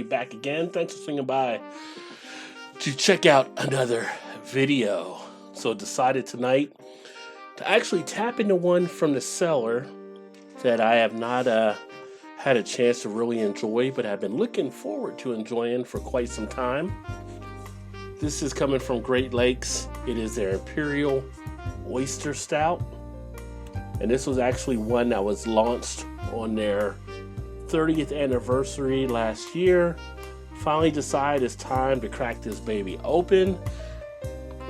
back again. Thanks for swinging by to check out another video. So decided tonight to actually tap into one from the cellar that I have not had a chance to really enjoy, but I've been looking forward to enjoying for quite some time. This is coming from Great Lakes. It is their Imperial Oyster Stout. And this was actually one that was launched on their 30th anniversary last year. Finally decided it's time to crack this baby open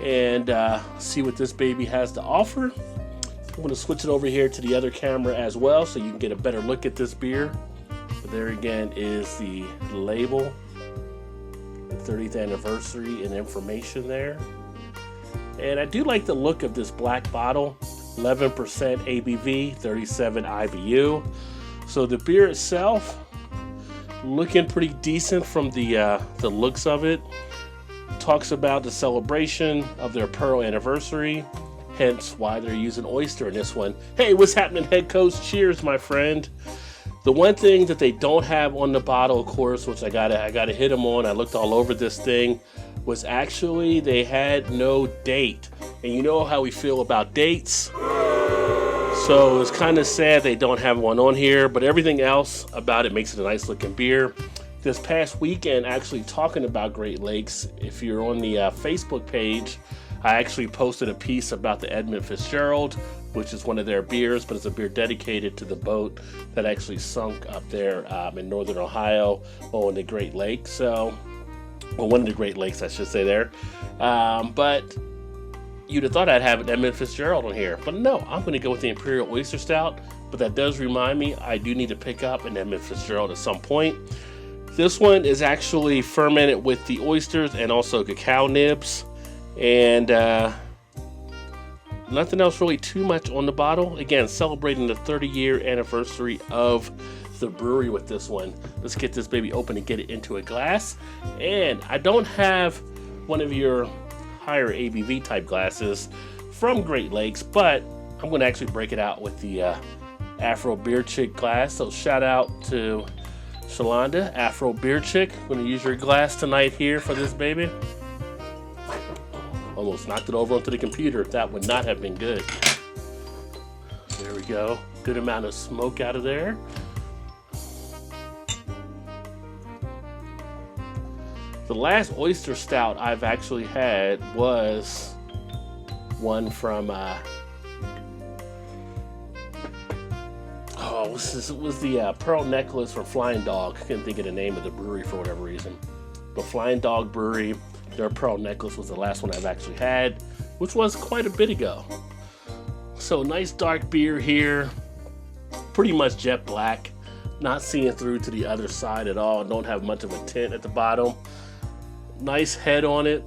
and see what this baby has to offer. I'm going to switch it over here to the other camera as well so you can get a better look at this beer. But there again is the label, the 30th anniversary and information there. And I do like the look of this black bottle. 11% ABV, 37 IBU. So the beer itself looking pretty decent from the looks of it. Talks about the celebration of their Pearl anniversary, hence why they're using Oyster in this one. Hey, what's happening, head coach? Cheers, my friend. The one thing that they don't have on the bottle, of course, which I gotta hit them on, I looked all over this thing, was actually they had no date. And you know how we feel about dates. So it's kind of sad they don't have one on here, but everything else about it makes it a nice looking beer. This past weekend, actually talking about Great Lakes, if you're on the Facebook page, I actually posted a piece about the Edmund Fitzgerald, which is one of their beers, but it's a beer dedicated to the boat that actually sunk up there in northern Ohio on the Great Lakes. So, well, one of the Great Lakes, I should say there. But you'd have thought I'd have an Edmund Fitzgerald on here, but no, I'm going to go with the Imperial Oyster Stout. But that does remind me, I do need to pick up an Edmund Fitzgerald at some point. This one is actually fermented with the oysters and also cacao nibs, and nothing else really too much on the bottle. Again, celebrating the 30-year anniversary of the brewery with this one. Let's get this baby open and get it into a glass. And I don't have one of your higher ABV type glasses from Great Lakes, but I'm going to actually break it out with the Afro Beer Chick glass. So shout out to Shalonda, Afro Beer Chick. I'm going to use your glass tonight here for this baby. Almost knocked it over onto the computer. That would not have been good. There we go. Good amount of smoke out of there. The last Oyster Stout I've actually had was one from, it was the Pearl Necklace from Flying Dog. I couldn't think of the name of the brewery for whatever reason. But Flying Dog Brewery, their Pearl Necklace was the last one I've actually had, which was quite a bit ago. So nice dark beer here, pretty much jet black, not seeing through to the other side at all. Don't have much of a tint at the bottom. Nice head on it,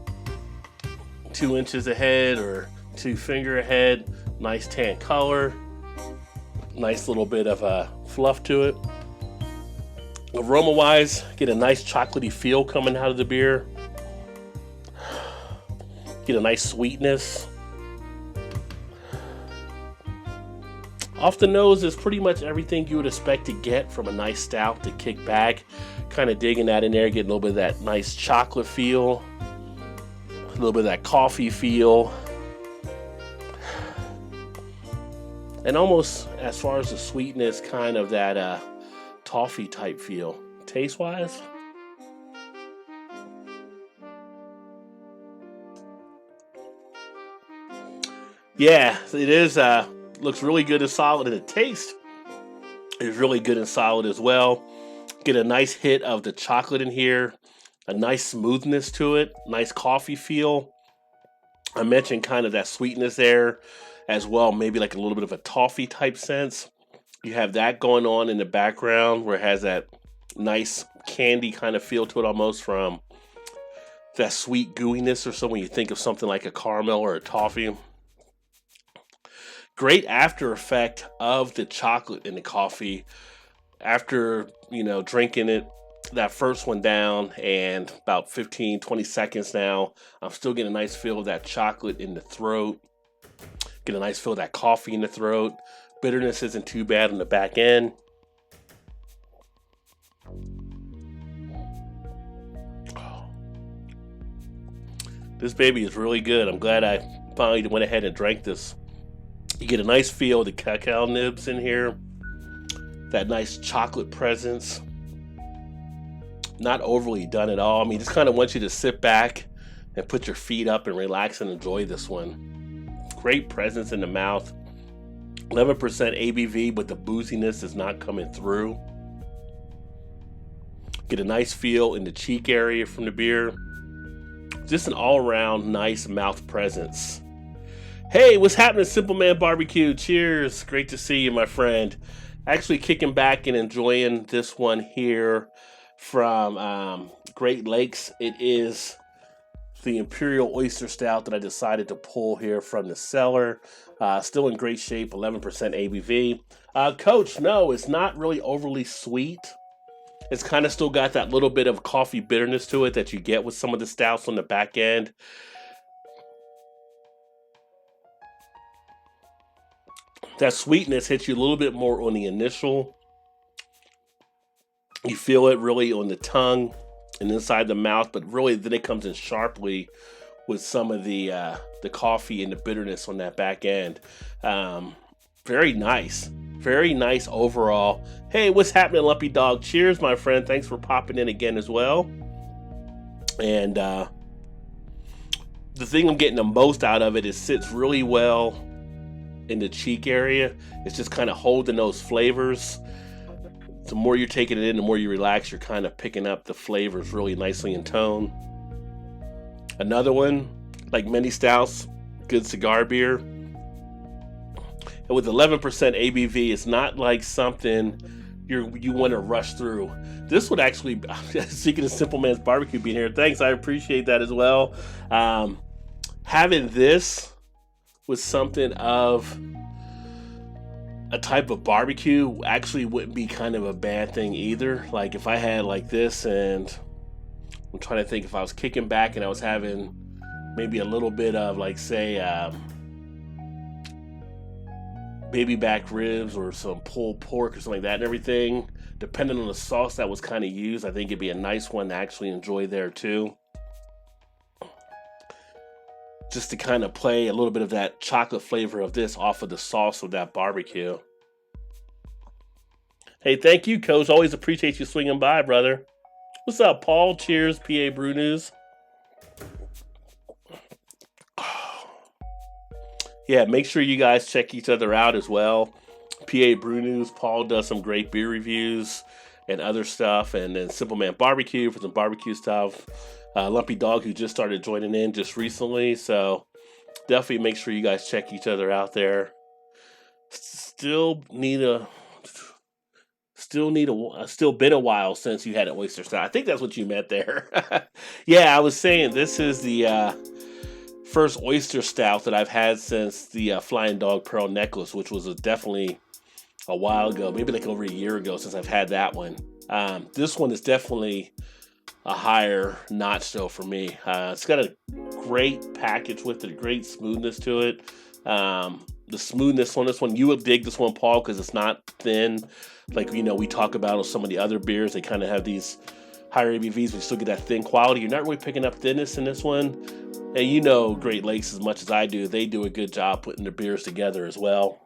2 inches ahead or 2 finger ahead. Nice tan color, nice little bit of fluff to it. Aroma wise, get a nice chocolatey feel coming out of the beer. Get a nice sweetness. Off the nose is pretty much everything you would expect to get from a nice stout to kick back. Kind of digging that in there, getting a little bit of that nice chocolate feel, a little bit of that coffee feel, and almost, as far as the sweetness, kind of that toffee type feel. Taste wise, yeah, it is. Looks really good and solid, and the taste is really good and solid as well. Get a nice hit of the chocolate in here, a nice smoothness to it, nice coffee feel. I mentioned kind of that sweetness there as well, maybe like a little bit of a toffee type sense. You have that going on in the background where it has that nice candy kind of feel to it, almost from that sweet gooiness or so when you think of something like a caramel or a toffee. Great after effect of the chocolate in the coffee after, drinking it, that first one down, and about 15-20 seconds now, I'm still getting a nice feel of that chocolate in the throat. Get a nice feel of that coffee in the throat. Bitterness isn't too bad on the back end. This baby is really good. I'm glad I finally went ahead and drank this. You get a nice feel of the cacao nibs in here. That nice chocolate presence. Not overly done at all. I mean, just kind of want you to sit back and put your feet up and relax and enjoy this one. Great presence in the mouth. 11% ABV, but the booziness is not coming through. Get a nice feel in the cheek area from the beer. Just an all-around nice mouth presence. Hey, what's happening, Simple Man Barbecue? Cheers. Great to see you, my friend. Actually kicking back and enjoying this one here from Great Lakes. It is the Imperial Oyster Stout that I decided to pull here from the cellar. Still in great shape, 11% ABV. Coach, no, it's not really overly sweet. It's kind of still got that little bit of coffee bitterness to it that you get with some of the stouts on the back end. That sweetness hits you a little bit more on the initial. You feel it really on the tongue and inside the mouth, but really then it comes in sharply with some of the coffee and the bitterness on that back end. Very nice. Very nice overall. Hey, what's happening, Lumpy Dog? Cheers, my friend. Thanks for popping in again as well. And the thing I'm getting the most out of it is sits really well in the cheek area. It's just kind of holding those flavors. The more you're taking it in, the more you relax, you're kind of picking up the flavors really nicely in tone. Another one, like many stouts, good cigar beer. And with 11% ABV, it's not like something you want to rush through. This would actually, speaking of Simple Man's Barbecue being here, thanks, I appreciate that as well. Having this with something of a type of barbecue actually wouldn't be kind of a bad thing either. Like if I had like this, and I'm trying to think, if I was kicking back and I was having maybe a little bit of, like, say, baby back ribs or some pulled pork or something like that and everything, depending on the sauce that was kind of used, I think it'd be a nice one to actually enjoy there too. Just to kind of play a little bit of that chocolate flavor of this off of the sauce of that barbecue. Hey, thank you, Coach. Always appreciate you swinging by, brother. What's up, Paul? Cheers, PA Brew News. Yeah, make sure you guys check each other out as well. PA Brew News, Paul does some great beer reviews and other stuff. And then Simple Man Barbecue for some barbecue stuff. Lumpy Dog, who just started joining in just recently. So definitely make sure you guys check each other out there. Still been a while since you had an Oyster Stout. I think that's what you meant there. Yeah, I was saying this is the first Oyster Stout that I've had since the Flying Dog Pearl Necklace, which was definitely a while ago, maybe like over a year ago since I've had that one. This one is definitely a higher notch though for me. It's got a great package with it, a great smoothness to it. The smoothness on this one, you will dig this one, Paul, because it's not thin. Like, you know, we talk about with some of the other beers, they kind of have these higher ABVs, but you still get that thin quality. You're not really picking up thinness in this one. And you know Great Lakes as much as I do. They do a good job putting their beers together as well.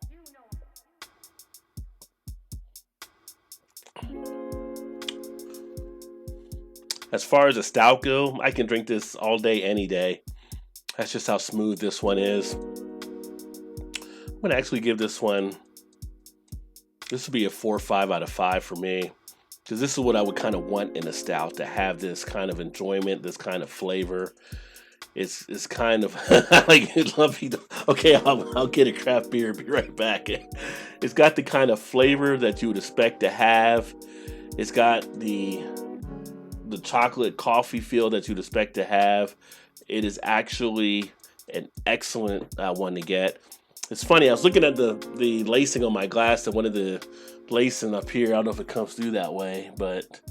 As far as a stout go, I can drink this all day, any day. That's just how smooth this one is. I'm going to actually give this one, this would be a 4 or 5 out of 5 for me. Because this is what I would kind of want in a stout, to have this kind of enjoyment, this kind of flavor. It's kind of like, okay, I'll get a craft beer, be right back. It's got the kind of flavor that you would expect to have. It's got the chocolate coffee feel that you'd expect to have. It is actually an excellent one to get. It's funny, I was looking at the lacing on my glass, and one of the lacing up here, I don't know if it comes through that way, but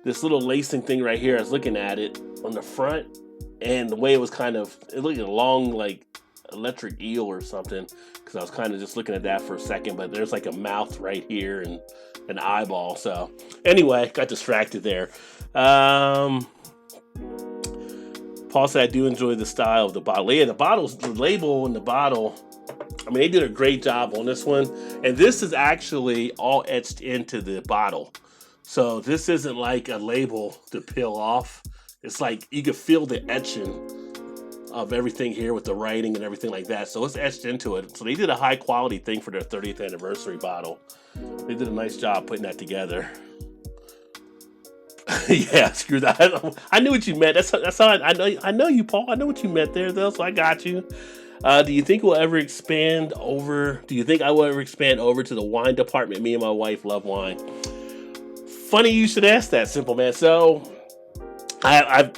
this little lacing thing right here, I was looking at it on the front, and the way it was it looked like a long, like, electric eel or something, because I was kind of just looking at that for a second, but there's like a mouth right here and an eyeball. So anyway, got distracted there. Paul said, I do enjoy the style of the bottle. Yeah, the label and the bottle, I mean, they did a great job on this one. And this is actually all etched into the bottle. So this isn't like a label to peel off. It's like you can feel the etching of everything here with the writing and everything like that. So it's etched into it. So they did a high quality thing for their 30th anniversary bottle. They did a nice job putting that together. Yeah, screw that. I knew what you meant. That's how I know you, Paul. I know what you meant there, though. So I got you. Do you think I will ever expand over to the wine department? Me and my wife love wine. Funny you should ask that, Simple Man. So I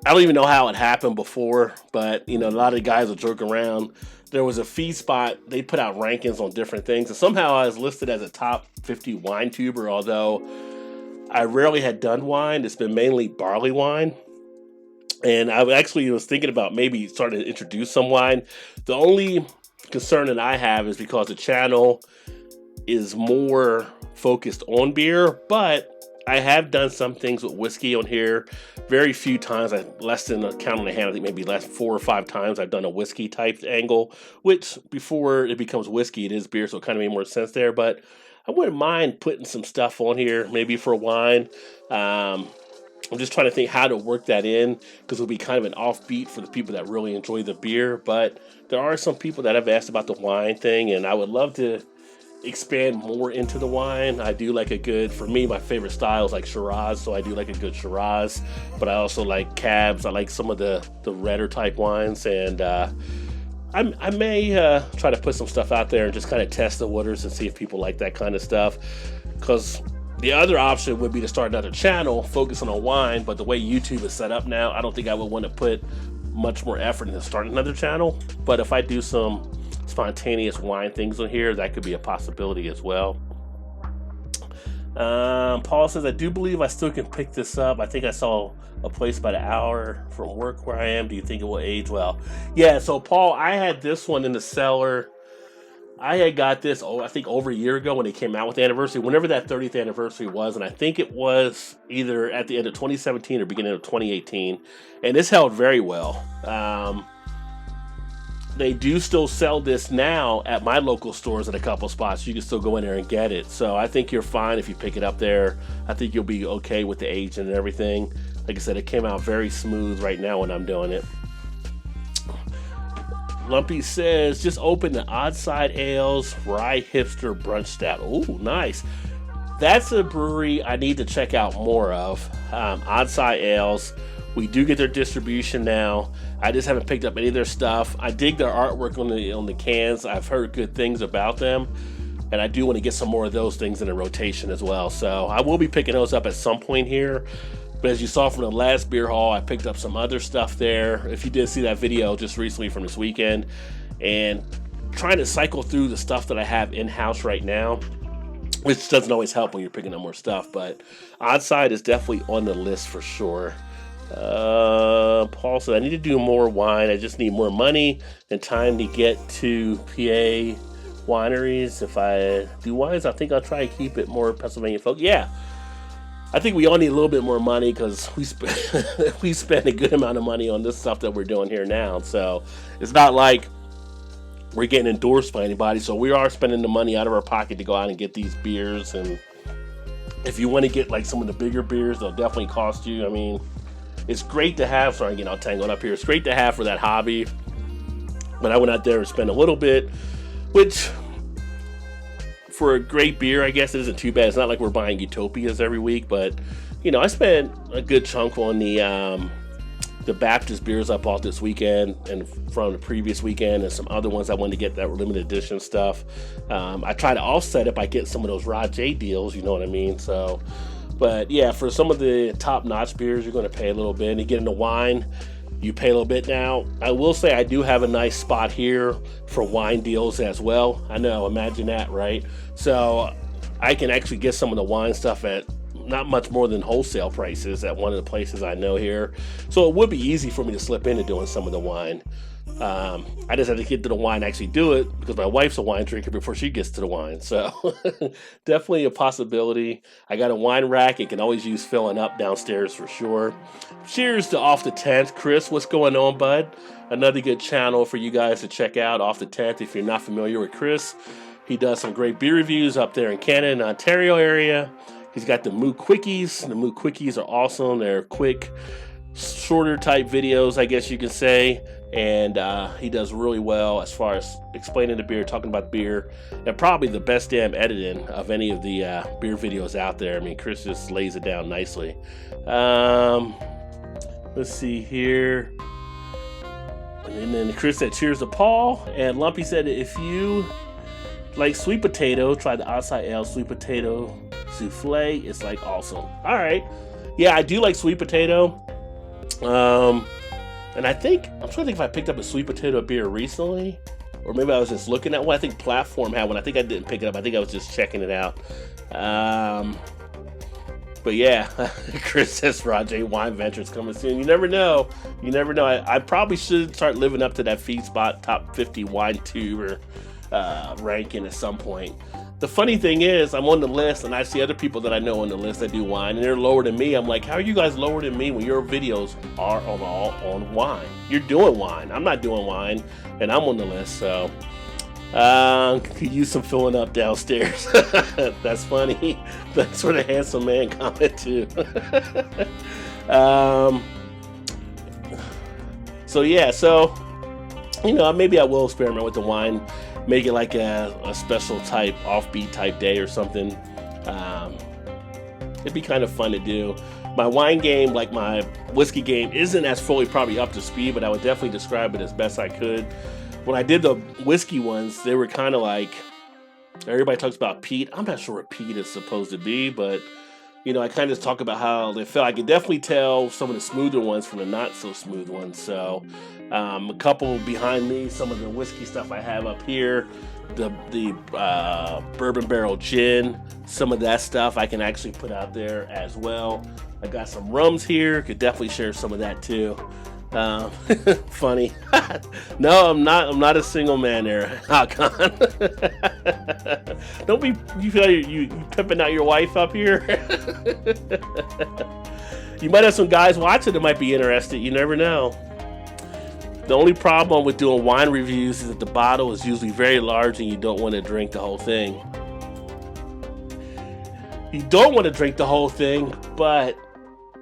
don't even know how it happened before, but a lot of guys will joke around. There was a feed spot. They put out rankings on different things, and somehow I was listed as a top 50 wine tuber, although I rarely had done wine. It's been mainly barley wine. And I actually was thinking about maybe starting to introduce some wine. The only concern that I have is because the channel is more focused on beer, but I have done some things with whiskey on here. Very few times, less than a count on the hand, I think maybe less 4 or 5 times I've done a whiskey type angle, which before it becomes whiskey, it is beer, so it kind of made more sense there. But I wouldn't mind putting some stuff on here, maybe for wine. I'm just trying to think how to work that in, because it'll be kind of an offbeat for the people that really enjoy the beer. But there are some people that have asked about the wine thing, and I would love to expand more into the wine. I do like for me, my favorite style is like Shiraz, so I do like a good Shiraz, but I also like Cabs. I like some of the redder type wines, and I may try to put some stuff out there and just kind of test the waters and see if people like that kind of stuff, because the other option would be to start another channel focusing on wine, but the way YouTube is set up now, I don't think I would want to put much more effort into starting another channel. But if I do some spontaneous wine things on here, that could be a possibility as well. Paul says, I do believe I still can pick this up. I think I saw a place about an hour from work where I am. Do you think it will age well? Yeah, so Paul, I had this one in the cellar. I had got this, I think over a year ago when they came out with the anniversary, whenever that 30th anniversary was, and I think it was either at the end of 2017 or beginning of 2018, and this held very well. They do still sell this now at my local stores at a couple spots. You can still go in there and get it. So I think you're fine if you pick it up there. I think you'll be okay with the age and everything. Like I said, it came out very smooth right now when I'm doing it. Lumpy says, just open the Oddside Ales Rye Hipster Brunch Stout. Ooh, nice. That's a brewery I need to check out more of. Oddside Ales. We do get their distribution now. I just haven't picked up any of their stuff. I dig their artwork on the cans. I've heard good things about them, and I do want to get some more of those things in a rotation as well. So I will be picking those up at some point here. But as you saw from the last beer haul, I picked up some other stuff there. If you did see that video just recently from this weekend, and trying to cycle through the stuff that I have in-house right now, which doesn't always help when you're picking up more stuff, but Oddside is definitely on the list for sure. Paul said, I need to do more wine. I just need more money and time to get to PA wineries. If I do wines, I think I'll try to keep it more Pennsylvania folk. Yeah. I think we all need a little bit more money, because we spend a good amount of money on this stuff that we're doing here now. So it's not like we're getting endorsed by anybody. So we are spending the money out of our pocket to go out and get these beers. And if you want to get like some of the bigger beers, they'll definitely cost you. I mean, it's great to have. Sorry, I'm tangled up here. It's great to have for that hobby. But I went out there and spent a little bit, which, for a great beer, I guess it isn't too bad. It's not like we're buying Utopias every week, but I spent a good chunk on the Baptist beers I bought this weekend and from the previous weekend, and some other ones I wanted to get that were limited edition stuff. I try to offset it by getting some of those Rod J deals, you know what I mean? So, but yeah, for some of the top-notch beers, you're going to pay a little bit. And to get into wine, you pay a little bit now. I will say I do have a nice spot here for wine deals as well. I know, imagine that, right? So I can actually get some of the wine stuff at not much more than wholesale prices at one of the places I know here. So it would be easy for me to slip into doing some of the wine. I just had to get to the wine and actually do it because my wife's a wine drinker before she gets to the wine. So definitely a possibility. I got a wine rack. It can always use filling up downstairs for sure. Cheers to Off the Tent. Chris, what's going on, bud? Another good channel for you guys to check out, Off the Tent, if you're not familiar with Chris. He does some great beer reviews up there in Canada and Ontario area. He's got the Moo Quickies. The Moo Quickies are awesome. They're quick, shorter type videos, I guess you can say. And he does really well as far as explaining the beer, talking about beer, and probably the best damn editing of any of the beer videos out there. I mean, Chris just lays it down nicely. Let's see here. And then Chris said, cheers to Paul. And Lumpy said, if you like sweet potato, try the Outside Ale sweet potato souffle. It's like awesome. All right. Yeah, I do like sweet potato. And I think, I'm trying to think if I picked up a sweet potato beer recently, or maybe I was just looking at one. I think Platform had one. I think I didn't pick it up. I think I was just checking it out. But yeah, Chris says Rajay Wine Ventures coming soon. You never know. You never know. I probably should start living up to that Feedspot top 50 wine tuber ranking at some point. The funny thing is, I'm on the list, and I see other people that I know on the list that do wine, and they're lower than me. I'm like, how are you guys lower than me when your videos are all on wine? You're doing wine. I'm not doing wine, and I'm on the list, so could use some filling up downstairs. That's funny. That's for the handsome man comment too. So yeah, so maybe I will experiment with the wine. Make it like a special type, offbeat type day or something. It'd be kind of fun to do. My wine game, like my whiskey game, isn't as fully probably up to speed, but I would definitely describe it as best I could. When I did the whiskey ones, they were kind of like, everybody talks about peat. I'm not sure what peat is supposed to be, but I kind of talk about how they felt. I could definitely tell some of the smoother ones from the not so smooth ones. So a couple behind me, some of the whiskey stuff I have up here, the bourbon barrel gin, some of that stuff I can actually put out there as well. I got some rums here, could definitely share some of that too. Funny. No, I'm not a single man there, Hakan. Don't be, you feel like you pimping out your wife up here. You might have some guys watching that might be interested. You never know. The only problem with doing wine reviews is that the bottle is usually very large and you don't want to drink the whole thing. You don't want to drink the whole thing, but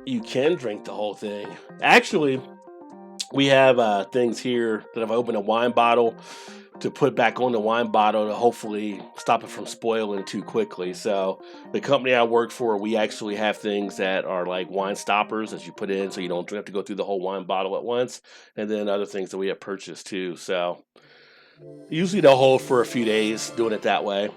you can drink the whole thing. Actually, we have things here that I've opened a wine bottle to put back on the wine bottle to hopefully stop it from spoiling too quickly. So the company I work for, we actually have things that are like wine stoppers that you put in so you don't have to go through the whole wine bottle at once. And then other things that we have purchased too. So usually they'll hold for a few days doing it that way.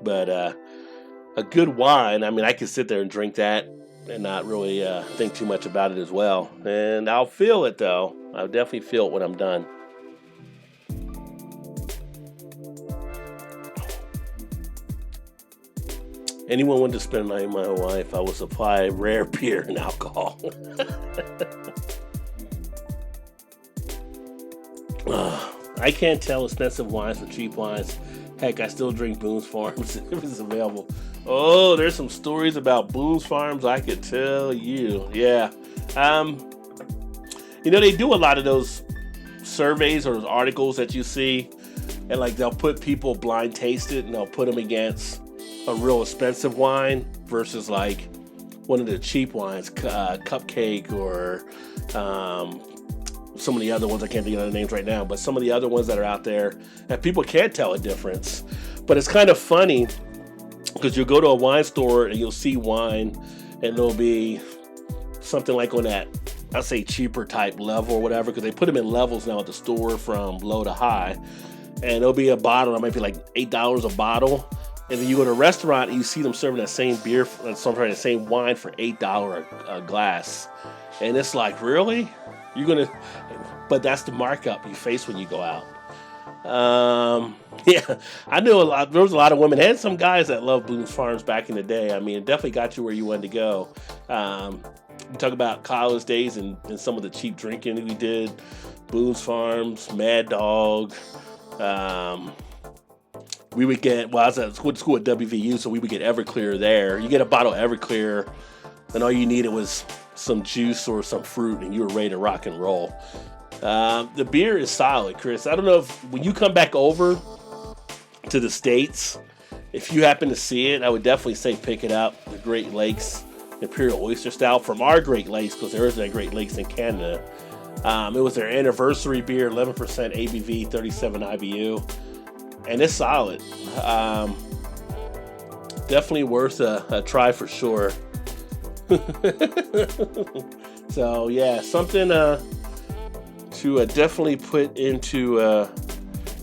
But a good wine, I mean, I can sit there and drink that and not really think too much about it as well. And I'll feel it though. I'll definitely feel it when I'm done. Anyone want to spend my life, I will supply rare beer and alcohol. I can't tell expensive wines from cheap wines. Heck, I still drink Boone's Farms if it's available. Oh, there's some stories about Boone's Farms I could tell you. Yeah. They do a lot of those surveys or those articles that you see, and like they'll put people blind taste it and they'll put them against a real expensive wine versus like one of the cheap wines, Cupcake or some of the other ones. I can't think of the names right now, but some of the other ones that are out there, and people can't tell a difference. But it's kind of funny because you'll go to a wine store and you'll see wine and there'll be something like on that, I'll say cheaper type level or whatever, because they put them in levels now at the store from low to high. And there'll be a bottle that might be like $8 a bottle. And then you go to a restaurant and you see them serving that same beer, the same wine for $8 a glass. And it's like, really? But that's the markup you face when you go out. Yeah, I knew a lot. There was a lot of women and some guys that loved Boone's Farms back in the day. I mean, it definitely got you where you wanted to go. We talk about college days and some of the cheap drinking we did. Boone's Farms, Mad Dog. Um, we would get, well, I was at school at WVU, so we would get Everclear there. You get a bottle of Everclear, and all you needed was some juice or some fruit, and you were ready to rock and roll. The beer is solid, Chris. I don't know if when you come back over to the States, if you happen to see it, I would definitely say pick it up. The Great Lakes Imperial Oyster Stout from our Great Lakes, because there isn't a Great Lakes in Canada. It was their anniversary beer, 11% ABV, 37 IBU, and it's solid. Definitely worth a try for sure. So yeah, something to definitely put into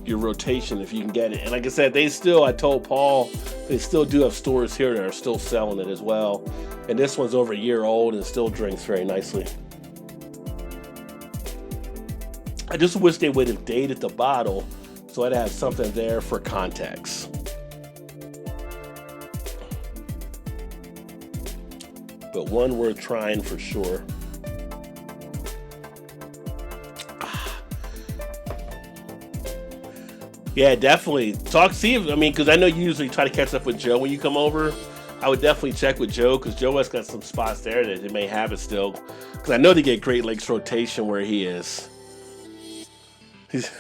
your rotation if you can get it. And like I said, I told Paul, they still do have stores here that are still selling it as well. And this one's over a year old and still drinks very nicely. I just wish they would have dated the bottle so I'd have something there for context. But one worth trying for sure. Yeah, definitely. Because I know you usually try to catch up with Joe when you come over. I would definitely check with Joe, because Joe has got some spots there that they may have it still. Because I know they get Great Lakes rotation where he is.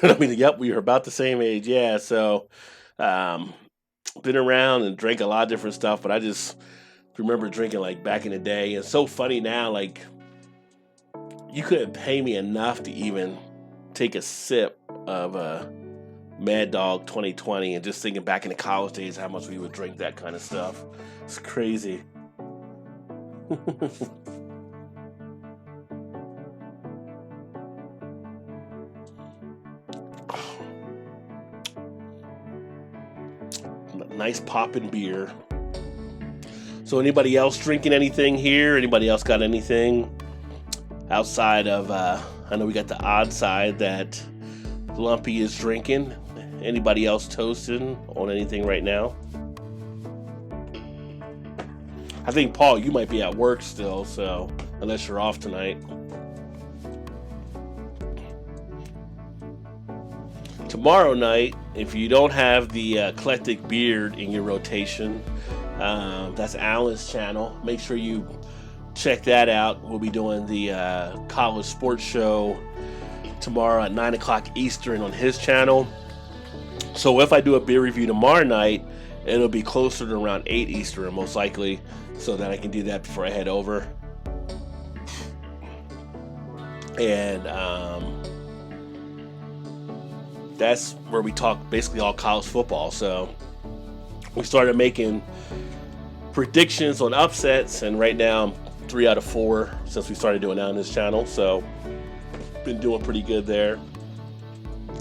Yep, we were about the same age. Yeah, so been around and drank a lot of different stuff, but I just remember drinking like back in the day. And it's so funny now, like you couldn't pay me enough to even take a sip of Mad Dog 2020, and just thinking back in the college days how much we would drink that kind of stuff. It's crazy. Nice poppin' beer. So anybody else drinking anything here? Anybody else got anything outside of I know we got the odd side that Lumpy is drinking. Anybody else toasting on anything right now? I think, Paul, you might be at work still, so unless you're off tonight. Tomorrow night, if you don't have the Eclectic Beard in your rotation, that's Alan's channel. Make sure you check that out. We'll be doing the college sports show tomorrow at 9 o'clock Eastern on his channel. So if I do a beer review tomorrow night, it'll be closer to around 8 Eastern most likely, so that I can do that before I head over. And that's where we talk basically all college football. So we started making predictions on upsets, and right now I'm 3 out of 4 since we started doing that on this channel. So been doing pretty good there.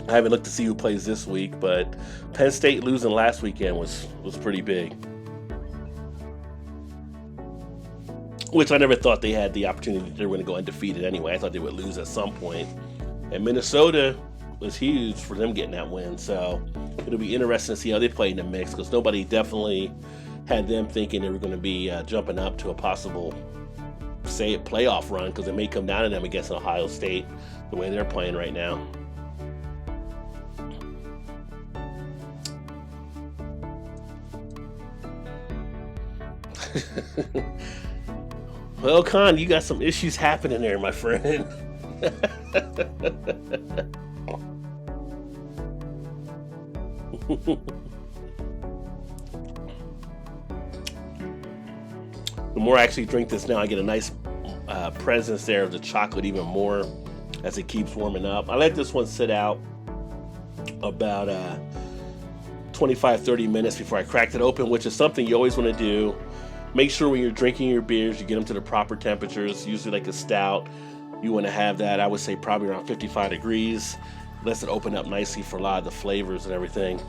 I haven't looked to see who plays this week, but Penn State losing last weekend was pretty big. Which I never thought they had the opportunity. They were going to go undefeated anyway. I thought they would lose at some point. And Minnesota was huge for them getting that win. So it'll be interesting to see how they play in the mix, because nobody definitely had them thinking they were going to be jumping up to a possible, say, playoff run, because it may come down to them against Ohio State the way they're playing right now. Well, Con, you got some issues happening there, my friend. The more I actually drink this now, I get a nice presence there of the chocolate even more as it keeps warming up. I let this one sit out about 25-30 minutes before I cracked it open, which is something you always want to do. Make sure when you're drinking your beers, you get them to the proper temperatures. Usually like a stout, you want to have that, I would say, probably around 55 degrees. Lets it open up nicely for a lot of the flavors and everything.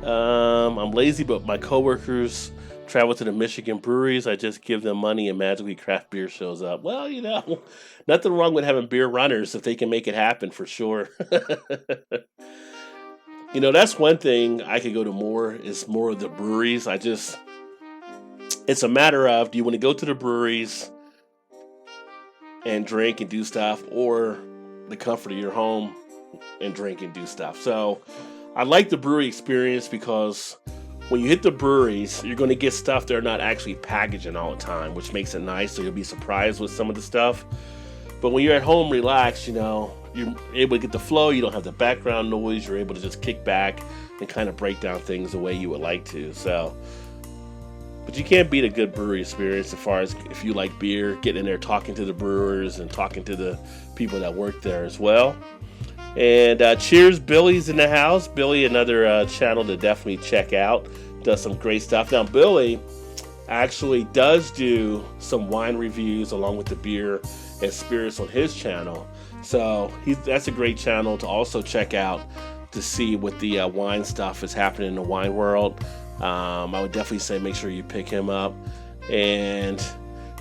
I'm lazy, but my coworkers travel to the Michigan breweries. I just give them money and magically craft beer shows up. Well, nothing wrong with having beer runners if they can make it happen, for sure. That's one thing I could go to more is more of the breweries. It's a matter of, do you want to go to the breweries and drink and do stuff, or the comfort of your home and drink and do stuff? So I like the brewery experience because when you hit the breweries, you're going to get stuff they're not actually packaging all the time, which makes it nice. So you'll be surprised with some of the stuff. But when you're at home relaxed, you're able to get the flow. You don't have the background noise. You're able to just kick back and kind of break down things the way you would like to. So, but you can't beat a good brewery experience as far as if you like beer, getting in there talking to the brewers and talking to the people that work there as well. And cheers, Billy's in the house. Billy, another channel to definitely check out. Does some great stuff. Now, Billy actually does do some wine reviews along with the beer and spirits on his channel. So that's a great channel to also check out to see what the wine stuff is happening in the wine world. I would definitely say make sure you pick him up. And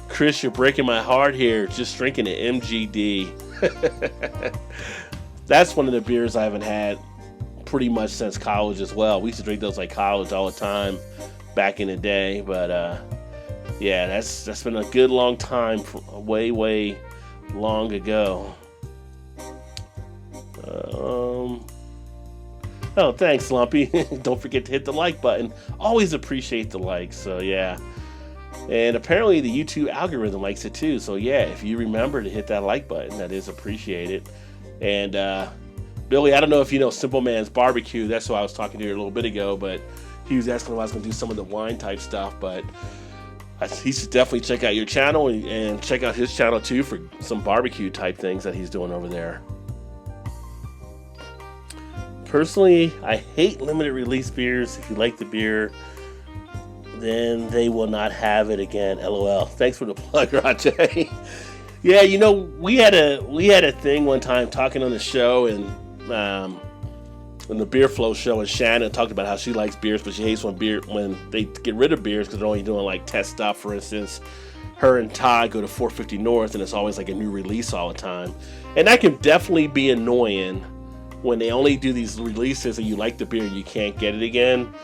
Chris, you're breaking my heart here. Just drinking an MGD. That's one of the beers I haven't had pretty much since college as well. We used to drink those like college all the time back in the day. But yeah, that's been a good long time, way long ago. Oh, thanks, Lumpy. Don't forget to hit the like button. Always appreciate the likes. So yeah. And apparently the YouTube algorithm likes it too. So yeah, if you remember to hit that like button, that is appreciated. And Billy, I don't know if you know Simple Man's Barbecue. That's who I was talking to you a little bit ago, but he was asking if I was going to do some of the wine type stuff. But he should definitely check out your channel and check out his channel too for some barbecue type things that he's doing over there. Personally, I hate limited release beers. If you like the beer, then they will not have it again. LOL. Thanks for the plug, Rajay. Yeah, we had a thing one time talking on the show, and on the Beer Flow show, and Shannon talked about how she likes beers, but she hates when they get rid of beers because they're only doing like test stuff. For instance, her and Todd go to 450 North, and it's always like a new release all the time, and that can definitely be annoying when they only do these releases and you like the beer and you can't get it again.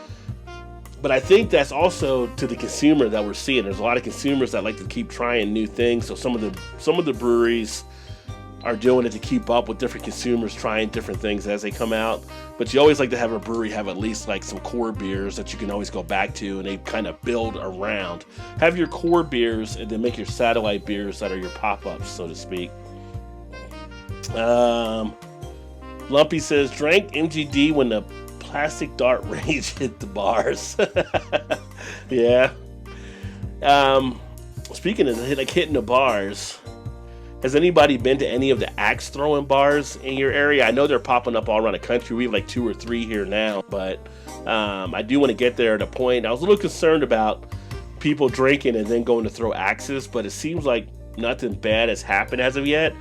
But I think that's also to the consumer that we're seeing. There's a lot of consumers that like to keep trying new things. So some of the breweries are doing it to keep up with different consumers trying different things as they come out. But you always like to have a brewery have at least like some core beers that you can always go back to, and they kind of build around. Have your core beers and then make your satellite beers that are your pop-ups, so to speak. Lumpy says, drank MGD when the plastic dart range hit the bars. Yeah. Speaking of hitting the bars, has anybody been to any of the axe throwing bars in your area? I know they're popping up all around the country. We have like 2 or 3 here now, but I do want to get there at a point. I was a little concerned about people drinking and then going to throw axes, but it seems like nothing bad has happened as of yet.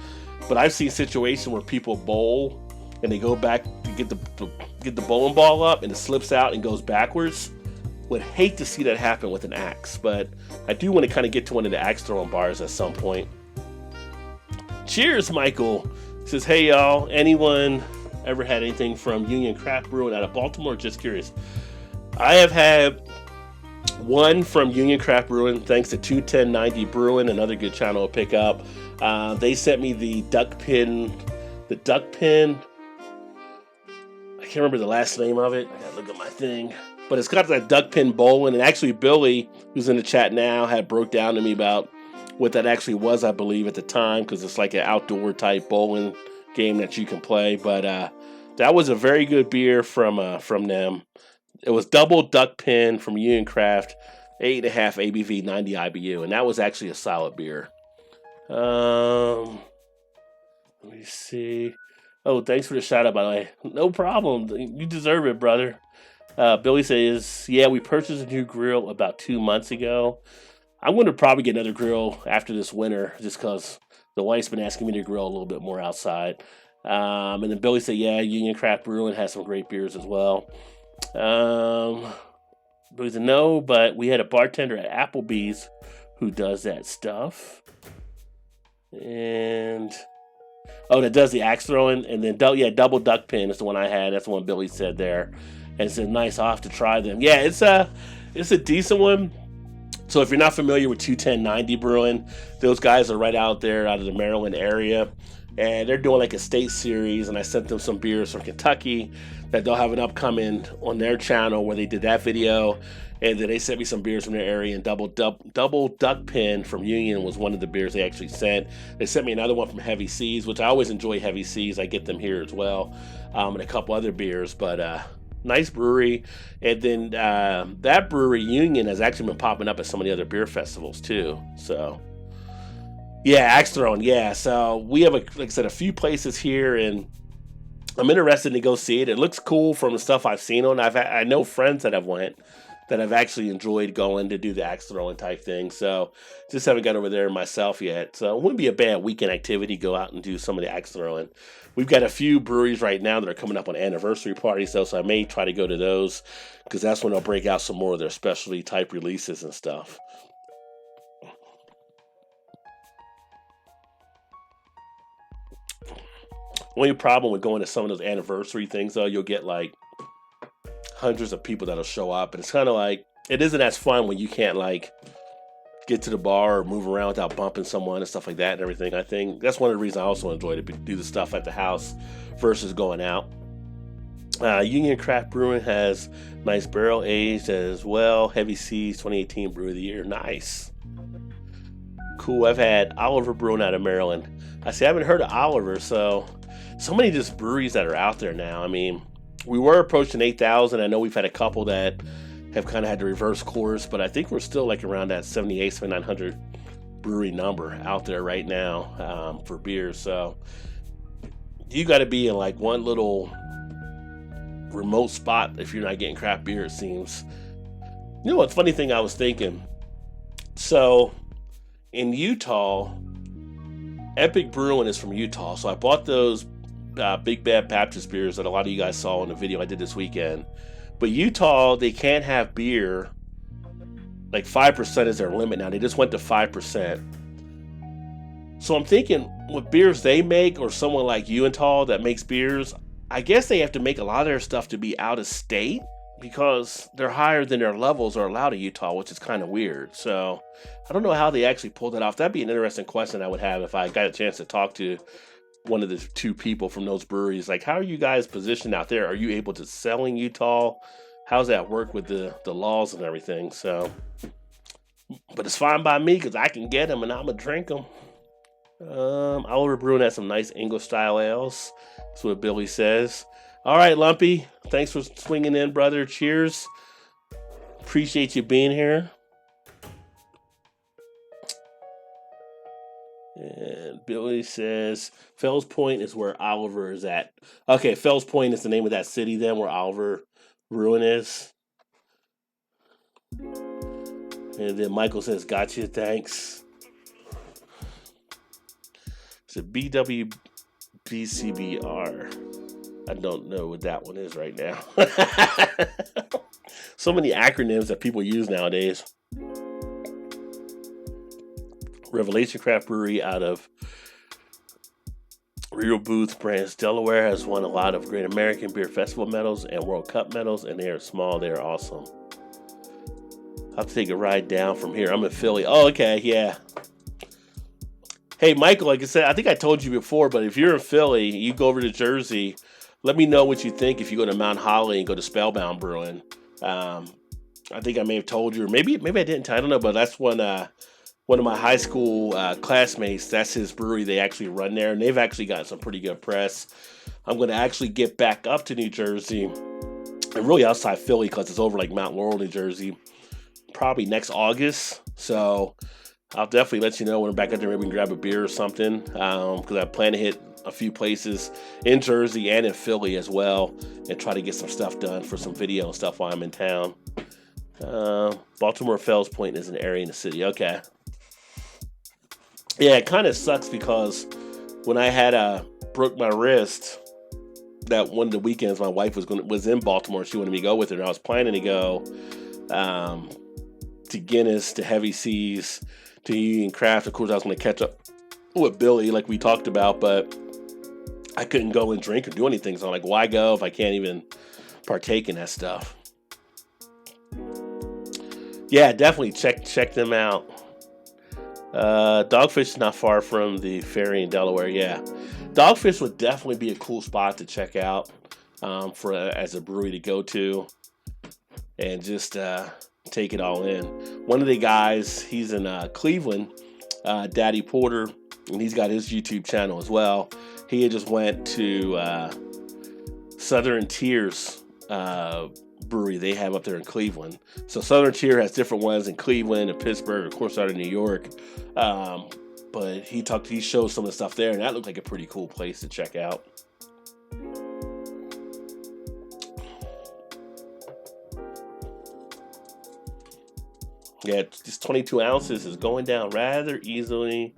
But I've seen situations where people bowl and they go back to get the bowling ball up and it slips out and goes backwards. Would hate to see that happen with an axe, but I do want to kind of get to one of the axe throwing bars at some point. Cheers, Michael. Says, hey y'all, anyone ever had anything from Union Craft Brewing out of Baltimore? Just curious. I have had one from Union Craft Brewing, thanks to 21090 Brewing, another good channel to pick up. They sent me the duck pin. I can't remember the last name of it. I gotta look at my thing. But it's got that duck pin bowling, and actually Billy, who's in the chat now, had broke down to me about what that actually was, I believe, at the time, because it's like an outdoor type bowling game that you can play. But that was a very good beer from them. It was double duck pin from Union Craft, 8.5 ABV, 90 IBU, and that was actually a solid beer. Let me see. Oh, thanks for the shout out, by the way. No problem. You deserve it, brother. Billy says, yeah, we purchased a new grill about 2 months ago. I'm going to probably get another grill after this winter, just because the wife's been asking me to grill a little bit more outside. And then Billy said, yeah, Union Craft Brewing has some great beers as well. Billy said, no, but we had a bartender at Applebee's who does that stuff. And Oh, that does the axe throwing, and then double duck pin is the one I had. That's the one Billy said there, and it's a nice. I'll have to try them. Yeah, it's a decent one. So if you're not familiar with 21090 Brewing, those guys are right out there out of the Maryland area, and they're doing like a state series. And I sent them some beers from Kentucky that they'll have an upcoming on their channel where they did that video. And then they sent me some beers from their area, and double duck pin from Union was one of the beers they actually sent. They sent me another one from Heavy Seas, which I always enjoy Heavy Seas. I get them here as well, and a couple other beers. But nice brewery. And then that brewery, Union, has actually been popping up at some of the other beer festivals too. So yeah, axe throwing. Yeah, so we have like I said, a few places here, and I'm interested to go see it. It looks cool from the stuff I've seen on. I know friends that have went that I've actually enjoyed going to do the axe throwing type thing. So just haven't got over there myself yet. So it wouldn't be a bad weekend activity, go out and do some of the axe throwing. We've got a few breweries right now that are coming up on anniversary parties, though, so I may try to go to those because that's when they'll break out some more of their specialty type releases and stuff. Only problem with going to some of those anniversary things, though, you'll get like hundreds of people that'll show up, and it's kind of like it isn't as fun when you can't like get to the bar or move around without bumping someone and stuff like that and everything. I think that's one of the reasons I also enjoy to do the stuff at the house versus going out. Union Craft Brewing has nice barrel aged as well. Heavy Seas 2018 Brew of the Year. Nice. Cool. I've had Oliver Brewing out of Maryland. I haven't heard of Oliver, so many just breweries that are out there now. I mean, we were approaching 8,000. I know we've had a couple that have kind of had to reverse course, but I think we're still like around that 7,900 brewery number out there right now for beer. So you got to be in like one little remote spot if you're not getting craft beer, it seems. You know what's funny thing I was thinking? So in Utah, Epic Brewing is from Utah. So I bought those Big Bad Baptist beers that a lot of you guys saw in the video I did this weekend. But Utah, they can't have beer. Like 5% is their limit now. They just went to 5%. So I'm thinking with beers they make, or someone like Utah that makes beers, I guess they have to make a lot of their stuff to be out of state because they're higher than their levels are allowed in Utah, which is kind of weird. So I don't know how they actually pulled it off. That'd be an interesting question I would have if I got a chance to talk to one of the two people from those breweries. Like, how are you guys positioned out there? Are you able to sell in Utah? How's that work with the laws and everything? So, but it's fine by me because I can get them and I'm gonna drink them. Oliver Brewing has some nice English style ales. That's what Billy says. All right, Lumpy. Thanks for swinging in, brother. Cheers. Appreciate you being here. And Billy says Fells Point is where Oliver is at. Okay, Fells Point is the name of that city then where Oliver Brewing is. And then Michael says, gotcha, thanks. It's a BWBCBR. I don't know what that one is right now. So many acronyms that people use nowadays. Revelation Craft Brewery out of Real Booth Branch, Delaware, has won a lot of Great American Beer Festival medals and World Cup medals, and they are small. They are awesome. I'll have to take a ride down from here. I'm in Philly. Oh, okay, yeah. Hey, Michael, like I said, I think I told you before, but if you're in Philly, you go over to Jersey, let me know what you think if you go to Mount Holly and go to Spellbound Brewing. I think I may have told you, or maybe I didn't. I don't know, but that's one of my high school classmates. That's his brewery. They actually run there, and they've actually gotten some pretty good press. I'm going to actually get back up to New Jersey, and really outside Philly because it's over like Mount Laurel, New Jersey, probably next August. So I'll definitely let you know when I'm back up there. Maybe we can grab a beer or something because I plan to hit a few places in Jersey and in Philly as well and try to get some stuff done for some video and stuff while I'm in town. Baltimore Fells Point is an area in the city. Okay. Yeah, it kind of sucks because when I had broke my wrist, that one of the weekends my wife was in Baltimore, she wanted me to go with her, and I was planning to go to Guinness, to Heavy Seas, to Union Craft. Of course, I was going to catch up with Billy, like we talked about, but I couldn't go and drink or do anything. So I'm like, why go if I can't even partake in that stuff? Yeah, definitely check them out. Dogfish is not far from the ferry in Delaware. Yeah, Dogfish would definitely be a cool spot to check out as a brewery to go to and just take it all in. One of the guys, he's in Cleveland, Daddy Porter, and he's got his YouTube channel as well. He had just went to Southern Tier's brewery they have up there in Cleveland. So Southern Tier has different ones in Cleveland and Pittsburgh, of course, out in New York. But he showed some of the stuff there, and that looked like a pretty cool place to check out. Yeah, just 22 ounces is going down rather easily.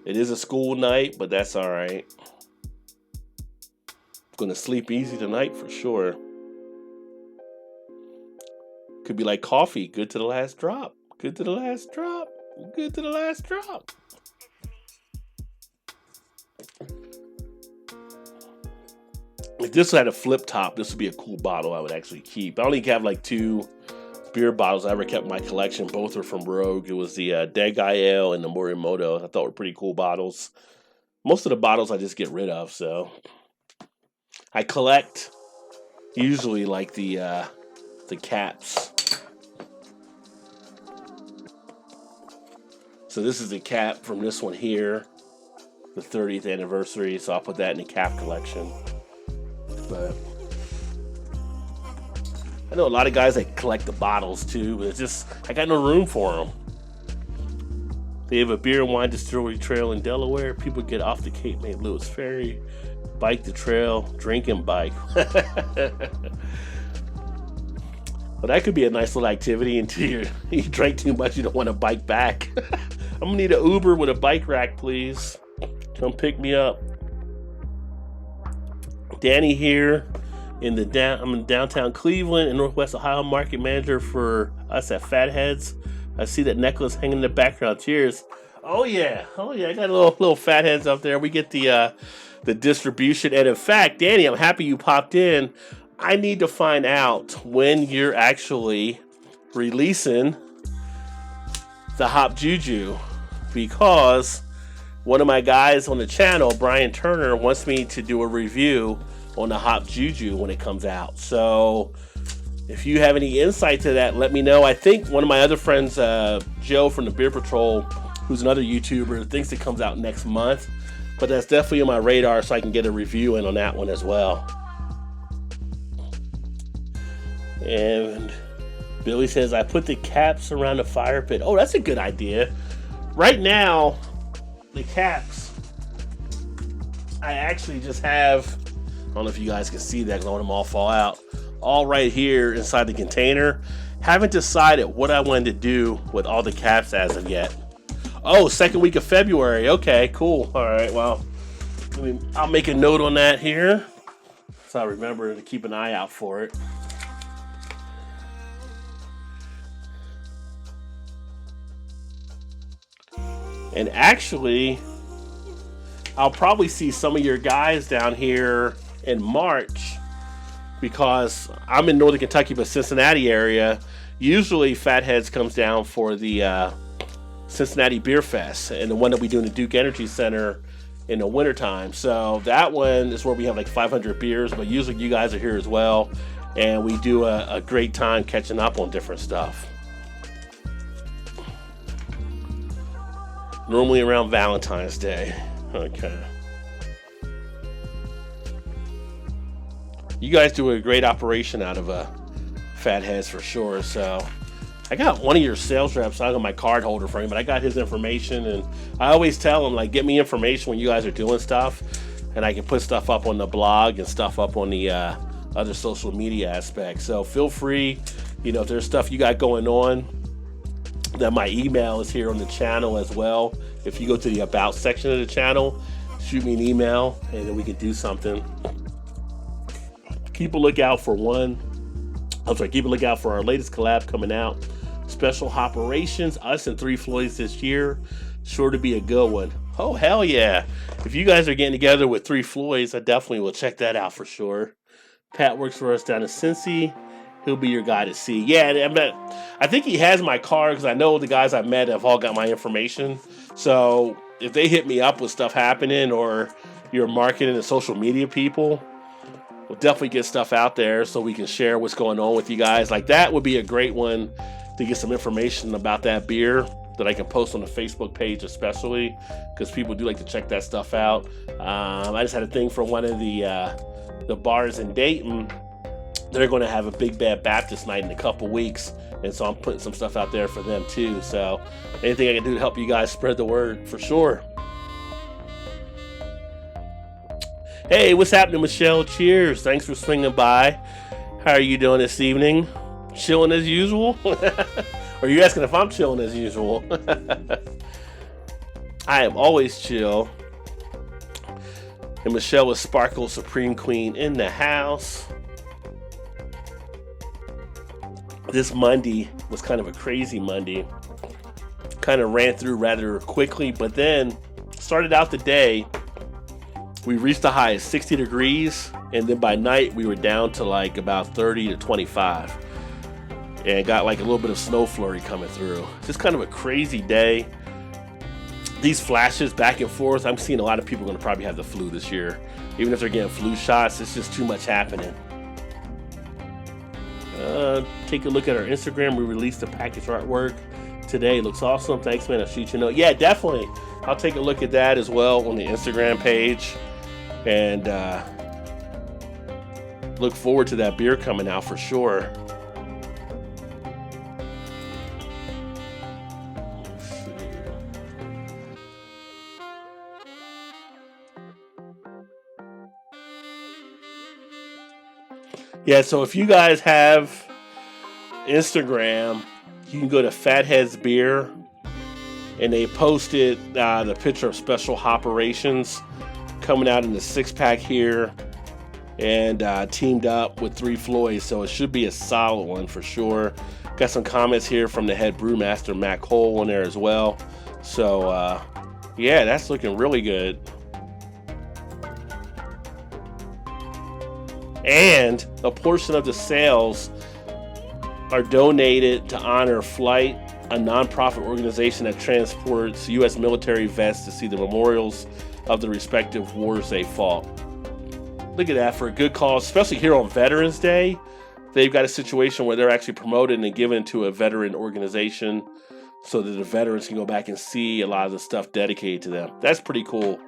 It is a school night, but that's all right. Going to sleep easy tonight for sure. Could be like coffee, good to the last drop. Good to the last drop. Good to the last drop. If this had a flip top, this would be a cool bottle I would actually keep. I only have like 2 beer bottles I ever kept in my collection. Both are from Rogue. It was the Dead Guy Ale and the Morimoto. I thought were pretty cool bottles. Most of the bottles I just get rid of, so I collect usually like the caps. So this is the cap from this one here, the 30th anniversary. So I'll put that in the cap collection. But I know a lot of guys that collect the bottles too, but it's just I got no room for them. They have a beer and wine distillery trail in Delaware. People get off the Cape May Lewis Ferry, bike the trail, drink and bike. Well, that could be a nice little activity until you drink too much, you don't want to bike back. I'm gonna need an Uber with a bike rack, please. Come pick me up. Danny here I'm in downtown Cleveland and Northwest Ohio, market manager for us at Fatheads. I see that necklace hanging in the background. Cheers. Oh yeah. I got a little Fatheads up there. We get the distribution. And in fact, Danny, I'm happy you popped in. I need to find out when you're actually releasing the Hop Juju, because one of my guys on the channel, Brian Turner, wants me to do a review on the Hop Juju when it comes out. So if you have any insight to that, let me know. I think one of my other friends, Joe from the Beer Patrol, who's another YouTuber, thinks it comes out next month. But that's definitely on my radar, so I can get a review in on that one as well. And Billy says, I put the caps around the fire pit. Oh, that's a good idea. Right now, the caps, I actually just have, I don't know if you guys can see that because I want them all fall out, all right here inside the container. Haven't decided what I wanted to do with all the caps as of yet. Oh, second week of February. Okay, cool. All right, well, I'll make a note on that here, so I remember to keep an eye out for it. And actually, I'll probably see some of your guys down here in March, because I'm in Northern Kentucky, but Cincinnati area. Usually Fatheads comes down for the Cincinnati Beer Fest, and the one that we do in the Duke Energy Center in the wintertime. So that one is where we have like 500 beers, but usually you guys are here as well, and we do a great time catching up on different stuff. Normally around Valentine's Day. Okay. You guys do a great operation out of Fatheads for sure. So I got one of your sales reps. I got my card holder for him, but I got his information, and I always tell him, like, get me information when you guys are doing stuff, and I can put stuff up on the blog and stuff up on the other social media aspects. So feel free, if there's stuff you got going on, that my email is here on the channel as well. If you go to the About section of the channel, shoot me an email, and then we can do something. Keep a lookout for our latest collab coming out. Special Operations, us and Three Floyds this year. Sure to be a good one. Oh, hell yeah. If you guys are getting together with Three Floyds, I definitely will check that out for sure. Pat works for us down in Cincy. He'll be your guy to see. Yeah, I think he has my card because I know the guys I met have all got my information. So if they hit me up with stuff happening or your marketing and social media people, we'll definitely get stuff out there so we can share what's going on with you guys. Like that would be a great one to get some information about that beer that I can post on the Facebook page especially because people do like to check that stuff out. I just had a thing from one of the bars in Dayton. They're going to have a Big Bad Baptist night in a couple weeks, and so I'm putting some stuff out there for them too. So anything I can do to help you guys spread the word for sure. Hey, what's happening, Michelle? Cheers. Thanks for swinging by. How are you doing this evening? Chilling as usual? Or are you asking if I'm chilling as usual? I am always chill. And Michelle is Sparkle Supreme Queen in the house. This Monday was kind of a crazy Monday. Kind of ran through rather quickly, but then started out the day. We reached a high of 60 degrees, and then by night we were down to like about 30 to 25. And got like a little bit of snow flurry coming through. Just kind of a crazy day. These flashes back and forth, I'm seeing a lot of people are going to probably have the flu this year. Even if they're getting flu shots, it's just too much happening. Take a look at our Instagram. We released the package artwork today. It looks awesome. Thanks, man. I'll shoot you a note. Yeah, definitely. I'll take a look at that as well on the Instagram page. And look forward to that beer coming out for sure. Yeah, so if you guys have Instagram, you can go to Fatheads Beer, and they posted the picture of special operations coming out in the 6-pack here, and teamed up with Three Floyds, so it should be a solid one for sure. Got some comments here from the head brewmaster, Matt Cole, on there as well. So, yeah, that's looking really good. And a portion of the sales are donated to honor Flight, a nonprofit organization that transports U.S. military vets to see the memorials of the respective wars they fought. Look at that, for a good cause, especially here on Veterans Day. They've got a situation where they're actually promoted and given to a veteran organization so that the veterans can go back and see a lot of the stuff dedicated to them. That's pretty cool.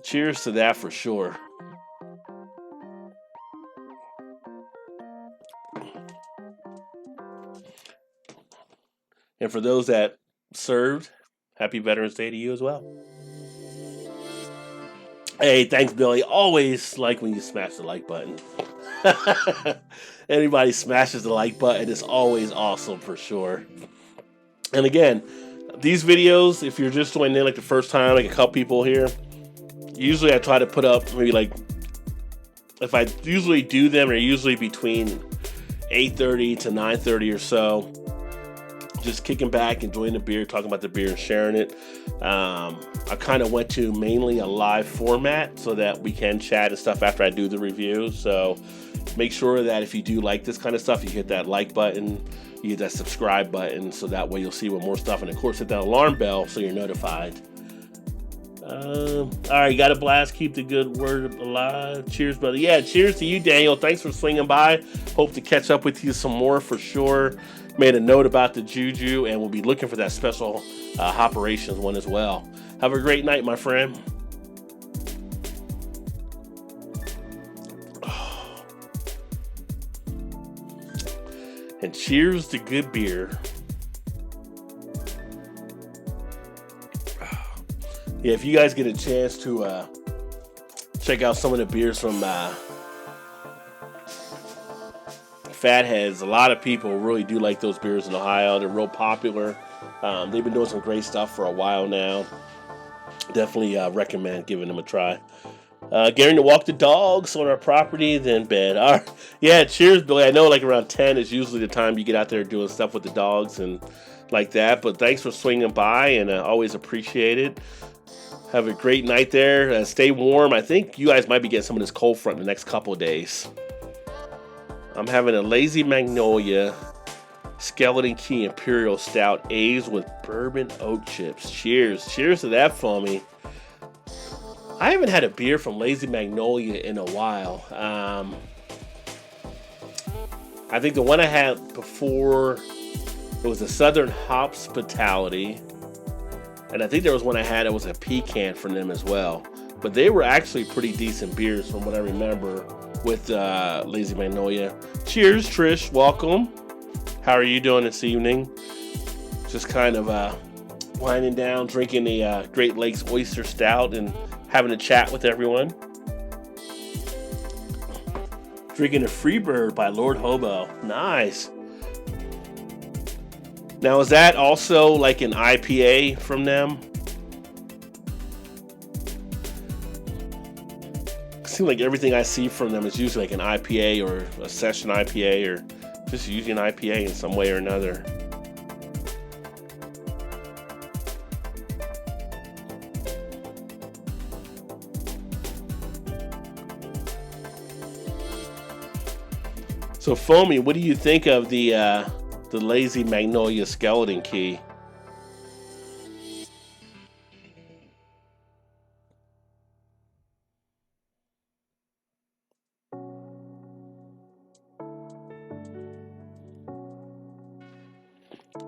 Cheers to that for sure. And for those that served, happy Veterans Day to you as well. Hey, thanks, Billy. Always like when you smash the like button. Anybody smashes the like button is always awesome for sure. And again, these videos, if you're just joining in like the first time, like a couple people here, usually I try to put up maybe like, if I usually do them, they're usually between 8:30 to 9:30 or so. Just kicking back, enjoying the beer, talking about the beer and sharing it. I kind of went to mainly a live format so that we can chat and stuff after I do the review. So make sure that if you do like this kind of stuff, you hit that like button, you hit that subscribe button, so that way you'll see more stuff. And of course, hit that alarm bell so you're notified. All right, got a blast. Keep the good word alive. Cheers, brother. Yeah, cheers to you, Daniel. Thanks for swinging by. Hope to catch up with you some more for sure. Made a note about the Juju, and we'll be looking for that special operations one as well. Have a great night, my friend. And cheers to good beer. Yeah, if you guys get a chance to check out some of the beers from Fatheads, a lot of people really do like those beers in Ohio. They're real popular. They've been doing some great stuff for a while now. Definitely recommend giving them a try. Getting to walk the dogs on our property, then bed. All right. Yeah, cheers, Billy. I know like around 10 is usually the time you get out there doing stuff with the dogs and like that. But thanks for swinging by, and I always appreciate it. Have a great night there. Stay warm. I think you guys might be getting some of this cold front in the next couple of days. I'm having a Lazy Magnolia Skeleton Key Imperial Stout aged with bourbon oat chips. Cheers. Cheers to that, foamy. I haven't had a beer from Lazy Magnolia in a while. I think the one I had before, it was a Southern Hospitality. And I think there was one I had, it was a pecan from them as well. But they were actually pretty decent beers from what I remember with Lazy Magnolia. Cheers, Trish. Welcome. How are you doing this evening? Just kind of winding down, drinking the Great Lakes Oyster Stout and having a chat with everyone. Drinking a Freebird by Lord Hobo. Nice. Now, is that also like an IPA from them? It seems like everything I see from them is usually like an IPA or a session IPA or just using an IPA in some way or another. So, Foamy, what do you think of the Lazy Magnolia Skeleton Key?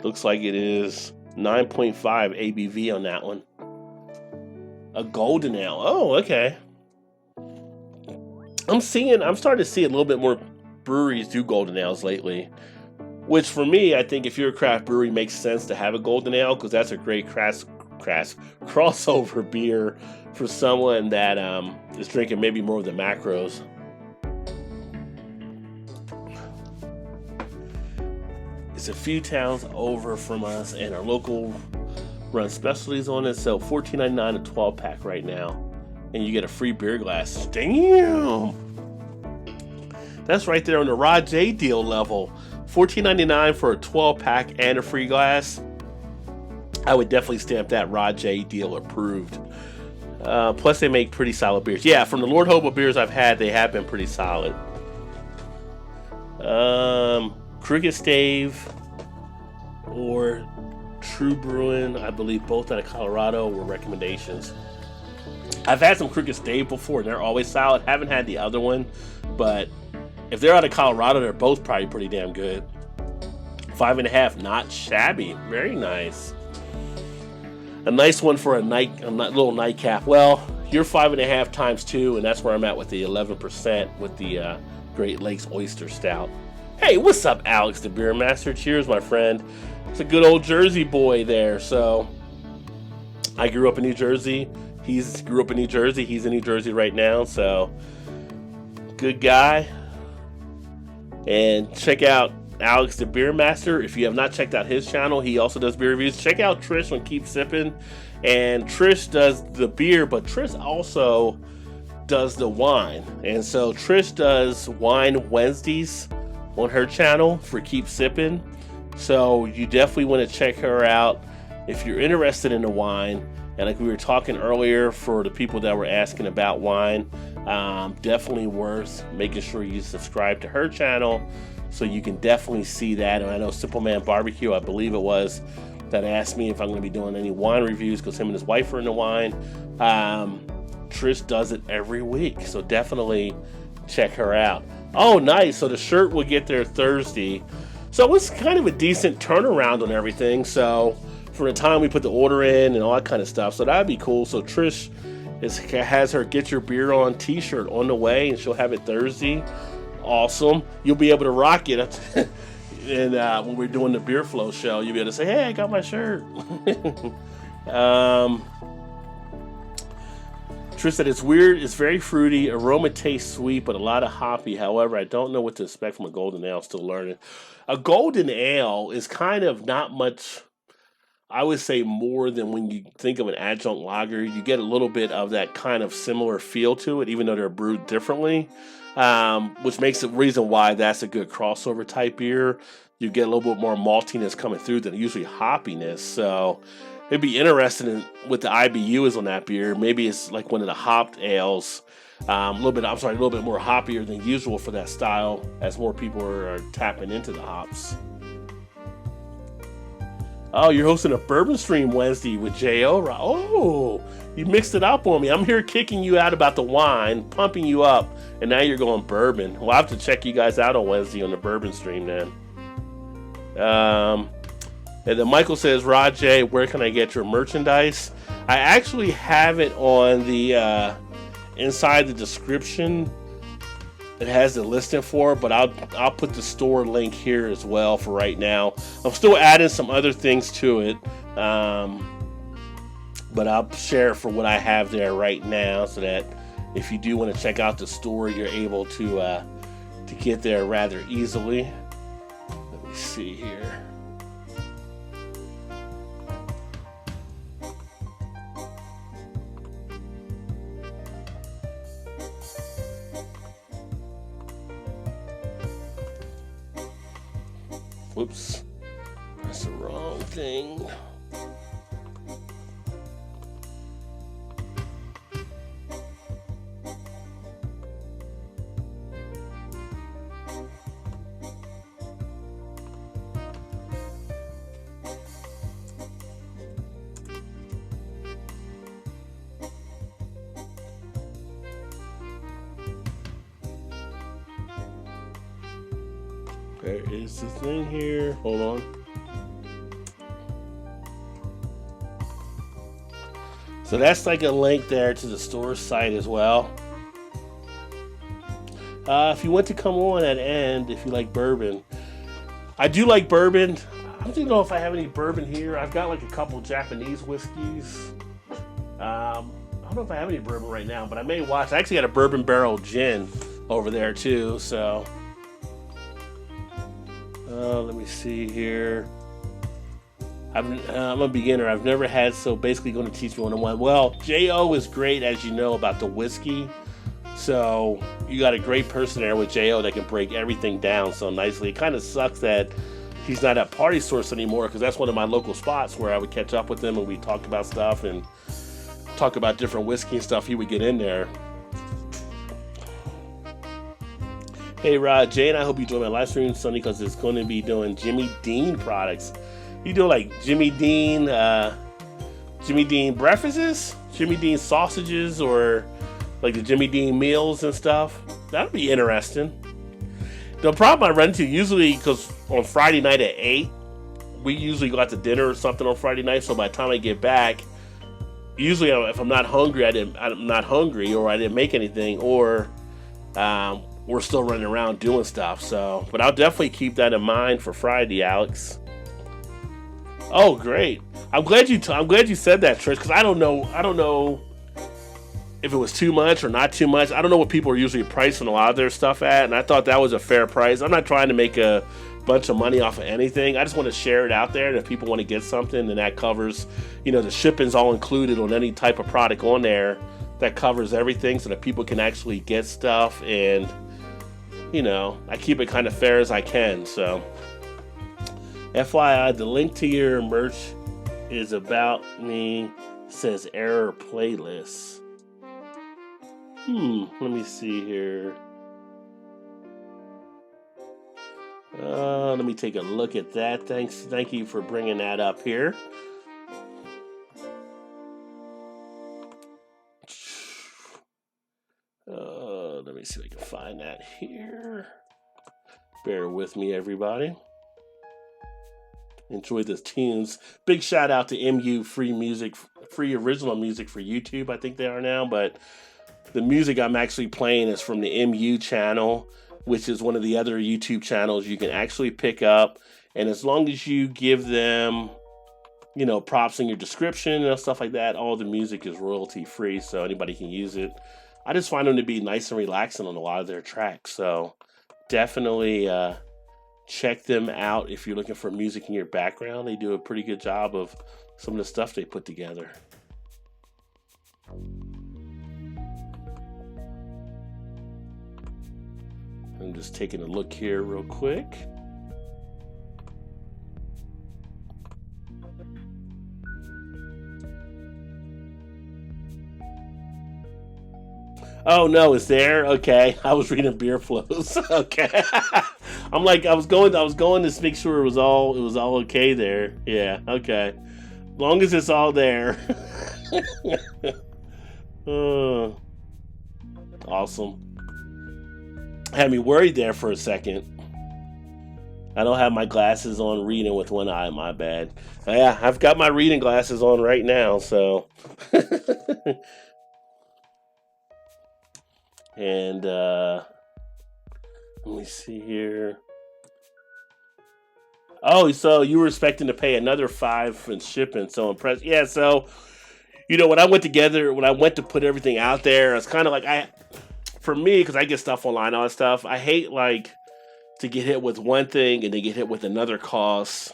Looks like it is 9.5 ABV on that one. A golden ale. Oh, okay. I'm starting to see a little bit more breweries do golden ales lately. Which for me, I think if you're a craft brewery, makes sense to have a golden ale because that's a great crossover beer for someone that is drinking maybe more of the macros. It's a few towns over from us, and our local run specialties on it. So $14.99 a 12-pack right now, and you get a free beer glass. Damn, that's right there on the Rod J deal level. $14.99 for a 12-pack and a free glass. I would definitely stamp that Rod J deal approved. Plus, they make pretty solid beers. Yeah, from the Lord Hobo beers I've had, they have been pretty solid. Crooked Stave or True Brewing, I believe both out of Colorado, were recommendations. I've had some Crooked Stave before, and they're always solid. Haven't had the other one, but if they're out of Colorado, they're both probably pretty damn good. 5.5, not shabby. Very nice. A nice one for a little nightcap. Well, you're 5.5 times 2, and that's where I'm at with the 11% with the Great Lakes Oyster Stout. Hey, what's up, Alex the Beer Master? Cheers, my friend. It's a good old Jersey boy there. So, I grew up in New Jersey. He grew up in New Jersey. He's in New Jersey right now. So, good guy. And check out Alex the Beer Master. If you have not checked out his channel, he also does beer reviews. Check out Trish on Keep Sippin'. And Trish does the beer, but Trish also does the wine. And so Trish does Wine Wednesdays on her channel for Keep Sippin'. So you definitely want to check her out if you're interested in the wine. And like we were talking earlier, for the people that were asking about wine, definitely worth making sure you subscribe to her channel so you can definitely see that. And I know Simple Man Barbecue, I believe it was, that asked me if I'm going to be doing any wine reviews because him and his wife are into wine. Trish does it every week, so definitely check her out. Oh, nice. So the shirt will get there Thursday. So it's kind of a decent turnaround on everything. So from the time we put the order in and all that kind of stuff. So that'd be cool. So Trish has her Get Your Beer On t-shirt on the way, and she'll have it Thursday. Awesome. You'll be able to rock it. And when we're doing the Beer Flow show, you'll be able to say, hey, I got my shirt. Trish said, it's weird, it's very fruity, aroma tastes sweet, but a lot of hoppy. However, I don't know what to expect from a golden ale, still learning. A golden ale is kind of not much, I would say, more than when you think of an adjunct lager. You get a little bit of that kind of similar feel to it, even though they're brewed differently, which makes the reason why that's a good crossover type beer. You get a little bit more maltiness coming through than usually hoppiness. So It'd be interesting what the IBU is on that beer. Maybe it's like one of the hopped ales. A little bit more hoppier than usual for that style as more people are tapping into the hops. Oh, you're hosting a bourbon stream Wednesday with J.O. Oh, you mixed it up on me. I'm here kicking you out about the wine, pumping you up, and now you're going bourbon. We'll have to check you guys out on Wednesday on the bourbon stream then. And then Michael says, Rod J, where can I get your merchandise? I actually have it on the inside the description. It has the listing for it, but I'll put the store link here as well for right now. I'm still adding some other things to it, but I'll share for what I have there right now, so that if you do want to check out the store, you're able to get there rather easily. Let me see here. Whoops, that's the wrong thing. There is the thing here. Hold on. So that's like a link there to the store site as well. If you want to come on at end, if you like bourbon, I do like bourbon. I don't know if I have any bourbon here. I've got like a couple Japanese whiskeys. I don't know if I have any bourbon right now, but I may watch. I actually got a bourbon barrel gin over there too. So let me see here. I'm a beginner. I've never had, so basically going to teach me one-on-one. Well, J.O. is great, as you know, about the whiskey. So you got a great person there with J.O. that can break everything down so nicely. It kind of sucks that he's not at Party Source anymore, because that's one of my local spots where I would catch up with him and we talk about stuff and talk about different whiskey and stuff. He would get in there. Hey Rod, Jay and I hope you join my live stream Sunday, because it's going to be doing Jimmy Dean products. You do like Jimmy Dean breakfasts, Jimmy Dean sausages, or like the Jimmy Dean meals and stuff. That'd be interesting. The problem I run into usually, because on Friday night at 8, we usually go out to dinner or something on Friday night. So by the time I get back, usually if I'm not hungry, I'm not hungry, or I didn't make anything, or we're still running around doing stuff. So, but I'll definitely keep that in mind for Friday, Alex. Oh, great! I'm glad you said that, Trish, because I don't know if it was too much or not too much. I don't know what people are usually pricing a lot of their stuff at, and I thought that was a fair price. I'm not trying to make a bunch of money off of anything. I just want to share it out there, and if people want to get something, then that covers, the shipping's all included on any type of product on there. That covers everything, so that people can actually get stuff, and I keep it kind of fair as I can. So FYI, the link to your merch is about me. It says error playlist. Let me see here. Let me take a look at that. Thank you for bringing that up here. Let me see if I can find that here. Bear with me, everybody. Enjoy the tunes. Big shout out to MU free original music for YouTube. I think they are now, but the music I'm actually playing is from the MU channel, which is one of the other YouTube channels you can actually pick up. And as long as you give them, props in your description and stuff like that, all the music is royalty free, so anybody can use it. I just find them to be nice and relaxing on a lot of their tracks. So definitely check them out if you're looking for music in your background. They do a pretty good job of some of the stuff they put together. I'm just taking a look here real quick. Oh no, it's there. Okay, I was reading beer flows. Okay, I was going to make sure it was all okay there. Yeah. Okay. Long as it's all there. Oh, awesome. Had me worried there for a second. I don't have my glasses on reading with one eye. My bad. Yeah, I've got my reading glasses on right now. So, and let me see here. Oh, so you were expecting to pay another $5 for shipping? So impressed. Yeah. So when I went to put everything out there, it's kind of like for me, because I get stuff online, all that stuff. I hate like to get hit with one thing and then get hit with another cost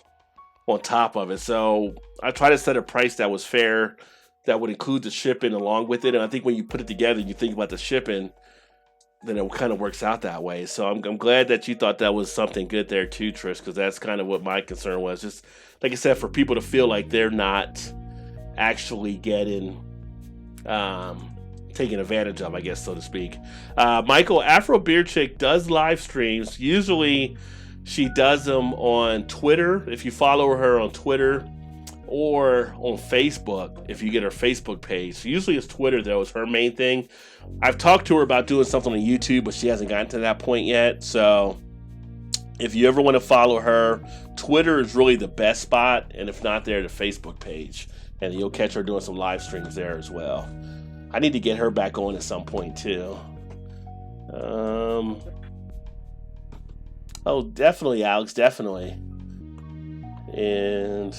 on top of it. So I try to set a price that was fair, that would include the shipping along with it. And I think when you put it together, you think about the shipping, then it kind of works out that way. So I'm glad that you thought that was something good there too, Trish, because that's kind of what my concern was. Just like I said, for people to feel like they're not actually getting taken advantage of, I guess, so to speak. Michael, Afro Beer Chick does live streams. Usually she does them on Twitter, if you follow her on Twitter, or on Facebook, if you get her Facebook page. Usually it's Twitter, though, is her main thing. I've talked to her about doing something on YouTube, but she hasn't gotten to that point yet. So if you ever want to follow her, Twitter is really the best spot. And if not there, the Facebook page. And you'll catch her doing some live streams there as well. I need to get her back on at some point too. Oh, definitely, Alex, definitely. And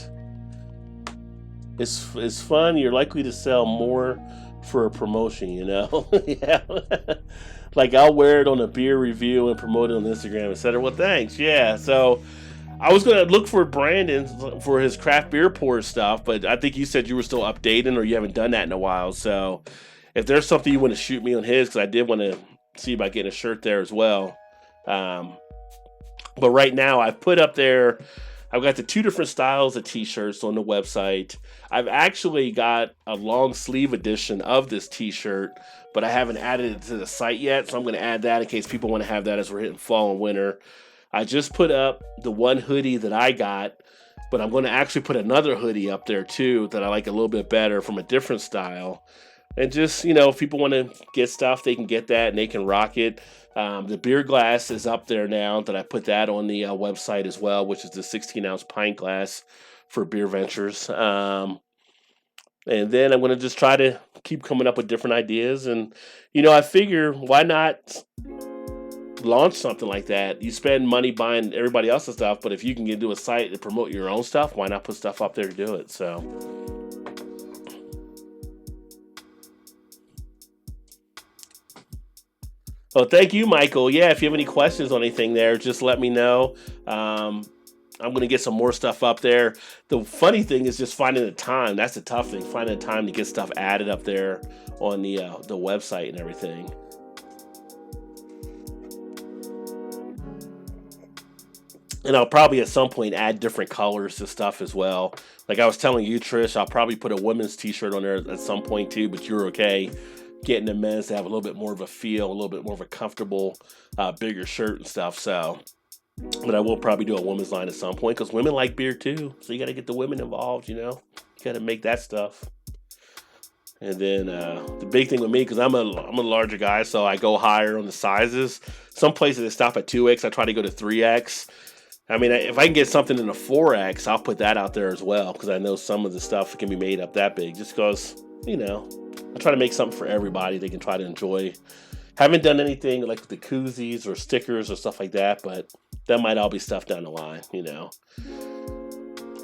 it's fun. You're likely to sell more for a promotion, Yeah. Like I'll wear it on a beer review and promote it on Instagram, etc. Well, thanks. Yeah. So I was gonna look for Brandon for his craft beer pour stuff, but I think you said you were still updating or you haven't done that in a while. So if there's something you want to shoot me on his, because I did want to see about getting a shirt there as well. But right now I've put up there, I've got the 2 different styles of t-shirts on the website. I've actually got a long sleeve edition of this t-shirt, but I haven't added it to the site yet. So I'm going to add that in case people want to have that as we're hitting fall and winter. I just put up the one hoodie that I got, but I'm going to actually put another hoodie up there too that I like a little bit better from a different style. And just, if people want to get stuff, they can get that and they can rock it. The beer glass is up there now that I put that on the website as well, which is the 16-ounce pint glass for BeerVentures. And then I'm going to just try to keep coming up with different ideas. And, I figure why not launch something like that? You spend money buying everybody else's stuff, but if you can get to a site to promote your own stuff, why not put stuff up there to do it? So oh, thank you, Michael. Yeah, if you have any questions on anything there, just let me know. I'm going to get some more stuff up there. The funny thing is just finding the time. That's the tough thing, finding the time to get stuff added up there on the website and everything. And I'll probably at some point add different colors to stuff as well. Like I was telling you, Trish, I'll probably put a women's t-shirt on there at some point too, but you're okay getting the men's to have a little bit more of a feel, a little bit more of a comfortable, bigger shirt and stuff. So, but I will probably do a women's line at some point because women like beer too. So you got to get the women involved, You got to make that stuff. And then the big thing with me, because I'm a larger guy, so I go higher on the sizes. Some places they stop at 2X. I try to go to 3X. I mean, if I can get something in a 4X, I'll put that out there as well because I know some of the stuff can be made up that big just because, I try to make something for everybody they can try to enjoy. Haven't done anything like the koozies or stickers or stuff like that, but that might all be stuff down the line,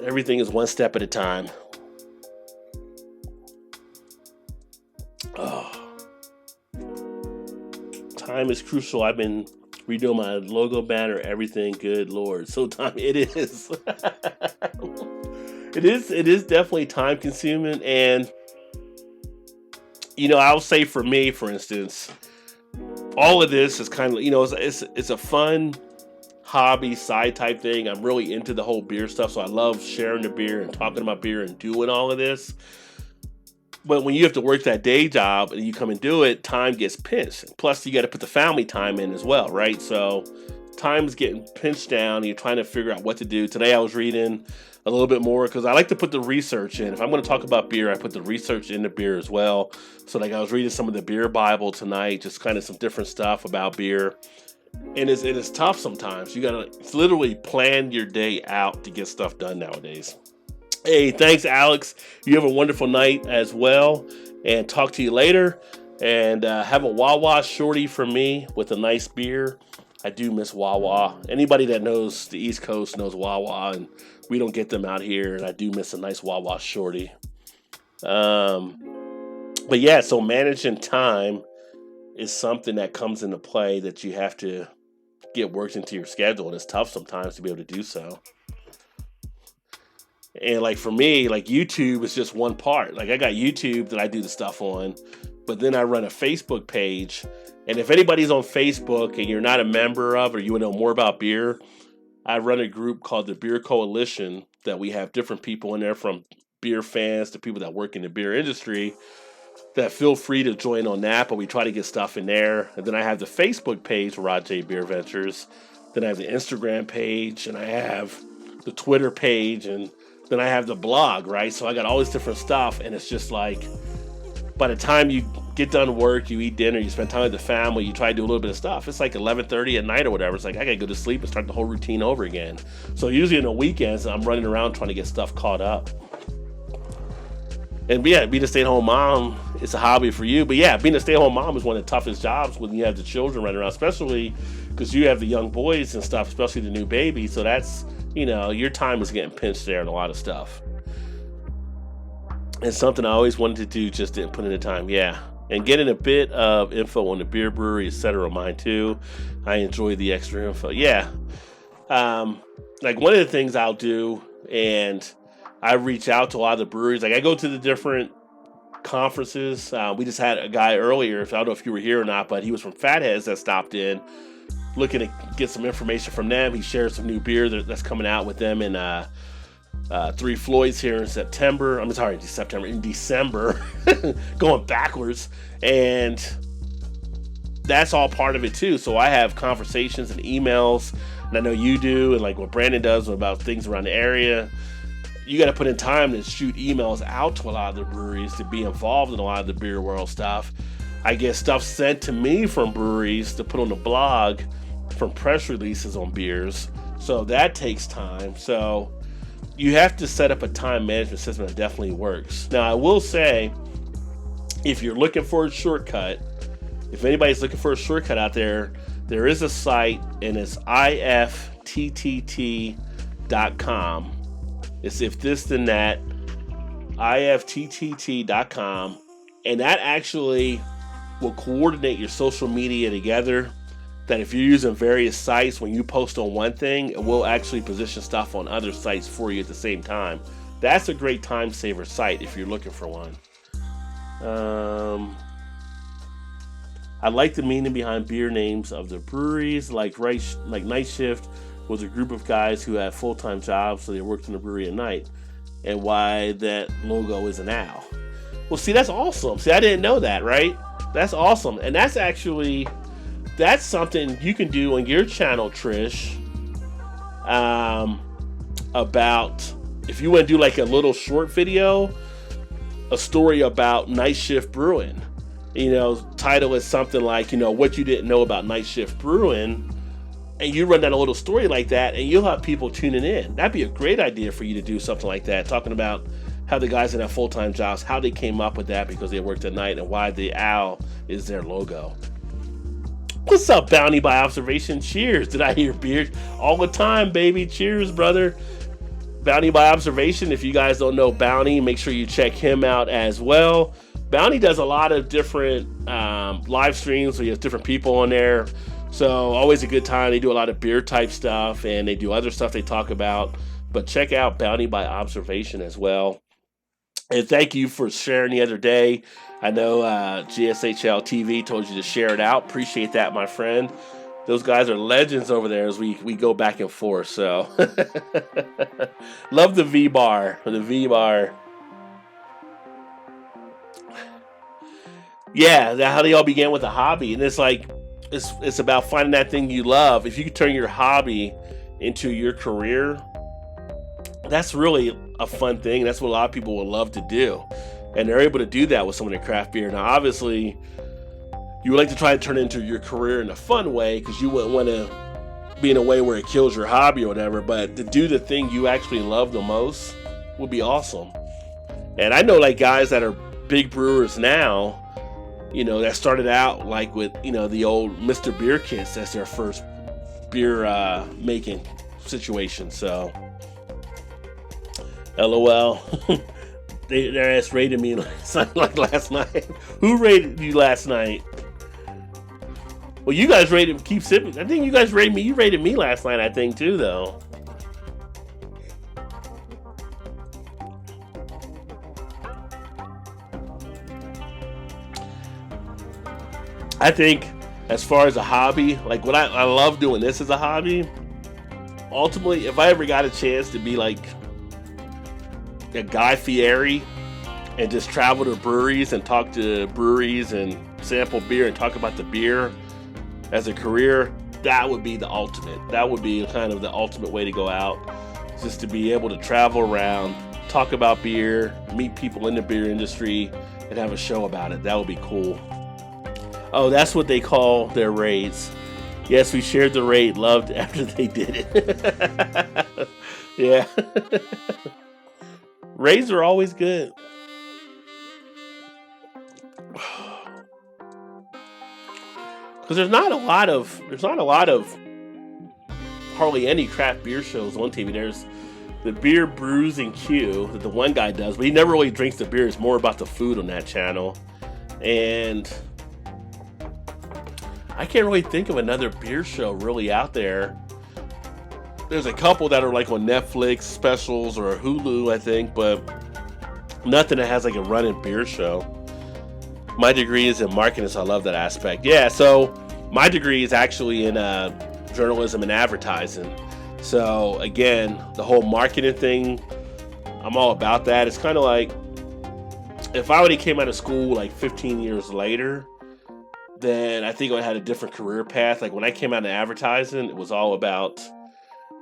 Everything is one step at a time. Oh. Time is crucial. I've been redoing my logo banner, everything. Good Lord. So time it is. It is definitely time consuming. And, I'll say for me, for instance, all of this is kind of, it's a fun hobby side type thing. I'm really into the whole beer stuff. So I love sharing the beer and talking about beer and doing all of this. But when you have to work that day job and you come and do it, time gets pinched. Plus, you got to put the family time in as well, right? So time's getting pinched down and you're trying to figure out what to do. Today I was reading a little bit more because I like to put the research in. If I'm going to talk about beer, I put the research into beer as well. So like I was reading some of the beer Bible tonight, just kind of some different stuff about beer. And it's tough sometimes. You got to literally plan your day out to get stuff done nowadays. Hey, thanks, Alex. You have a wonderful night as well. And talk to you later. And have a Wawa shorty for me with a nice beer. I do miss Wawa. Anybody that knows the East Coast knows Wawa, and we don't get them out here. And I do miss a nice Wawa shorty. But yeah, so managing time is something that comes into play that you have to get worked into your schedule. And it's tough sometimes to be able to do so. And like for me, like YouTube is just one part. Like I got YouTube that I do the stuff on, but then I run a Facebook page. And if anybody's on Facebook and you're not a member of, or you want to know more about beer, I run a group called the Beer Coalition that we have different people in there, from beer fans to people that work in the beer industry, that feel free to join on that. But we try to get stuff in there. And then I have the Facebook page, Rod J. BeerVentures. Then I have the Instagram page, and I have the Twitter page, and then I have the blog, right? So I got all this different stuff, and it's just like, by the time you get done work, you eat dinner, you spend time with the family, you try to do a little bit of stuff. It's like 11:30 at night or whatever. It's like, I gotta go to sleep and start the whole routine over again. So usually on the weekends, I'm running around trying to get stuff caught up. And yeah, being a stay-at-home mom, it's a hobby for you. But yeah, being a stay-at-home mom is one of the toughest jobs when you have the children running around, especially because you have the young boys and stuff, especially the new baby. So that's, your time is getting pinched there and a lot of stuff. It's something I always wanted to do, just didn't put in the time. Yeah. And getting a bit of info on the beer brewery, etc. on mine too. I enjoy the extra info. Yeah. Like one of the things I'll do, and I reach out to a lot of the breweries. Like I go to the different conferences. We just had a guy earlier, I don't know if you were here or not, but he was from Fatheads that stopped in looking to get some information from them. He shared some new beer that's coming out with them in Three Floyds here in September. In December, going backwards. And that's all part of it too. So I have conversations and emails, and I know you do, and like what Brandon does about things around the area. You got to put in time to shoot emails out to a lot of the breweries to be involved in a lot of the beer world stuff. I get stuff sent to me from breweries to put on the blog from press releases on beers. So that takes time. So you have to set up a time management system that definitely works. Now, I will say, if you're looking for a shortcut, if anybody's looking for a shortcut out there, there is a site, and it's ifttt.com. It's if this then that, ifttt.com, and that actually will coordinate your social media together. That if you're using various sites, when you post on one thing, it will actually position stuff on other sites for you at the same time. That's a great time saver site if you're looking for one. I like the meaning behind beer names of the breweries, like Night Shift was a group of guys who had full-time jobs, so they worked in the brewery at night, and why that logo is an owl. Well, see, that's awesome. See, I didn't know that, right? That's awesome. And that's something you can do on your channel, Trish, about if you want to do like a little short video, a story about Night Shift Brewing. Title is something like, what you didn't know about Night Shift Brewing, and you run down a little story like that, and you'll have people tuning in. That'd be a great idea for you to do something like that, talking about how the guys in their full-time jobs, how they came up with that because they worked at night, and why the owl is their logo. What's up, Bounty by Observation? Cheers. Did I hear beer? All the time, baby. Cheers, brother. Bounty by Observation. If you guys don't know Bounty, make sure you check him out as well. Bounty does a lot of different live streams, so he has different people on there. So always a good time. They do a lot of beer type stuff, and they do other stuff they talk about. But check out Bounty by Observation as well. And thank you for sharing the other day. I know GSHL TV told you to share it out. Appreciate that, my friend. Those guys are legends over there as we go back and forth. So love the V-Bar. The V-Bar. Yeah, how they all began with a hobby, and it's like it's about finding that thing you love. If you could turn your hobby into your career, that's really a fun thing. That's what a lot of people would love to do, and they're able to do that with some of their craft beer. Now, obviously, you would like to try to turn it into your career in a fun way because you wouldn't want to be in a way where it kills your hobby or whatever. But to do the thing you actually love the most would be awesome. And I know like guys that are big brewers now, that started out like with, the old Mr. Beer kits as their first beer making situation. So, LOL. Their ass rated me like last night. Who rated you last night? Well, you guys rated, keep sipping. I think you guys rated me. You rated me last night, I think, too, though. I think as far as a hobby, like what I love doing this as a hobby, ultimately, if I ever got a chance to be like a Guy Fieri and just travel to breweries and talk to breweries and sample beer and talk about the beer as a career, that would be the ultimate. That would be kind of the ultimate way to go out, just to be able to travel around, talk about beer, meet people in the beer industry, and have a show about it. That would be cool. Oh, that's what they call their raids. Yes, we shared the raid, loved after they did it. Yeah. Raids are always good. Because there's not a lot of hardly any craft beer shows on TV. There's the Beer Brews and Q that the one guy does, but he never really drinks the beer. It's more about the food on that channel. And I can't really think of another beer show really out there. There's a couple that are like on Netflix specials or Hulu, I think, but nothing that has like a running beer show. My degree is in marketing, so I love that aspect. Yeah, so my degree is actually in journalism and advertising. So again, the whole marketing thing, I'm all about that. It's kind of like if I already came out of school like 15 years later, then I think I had a different career path. Like when I came out of advertising, it was all about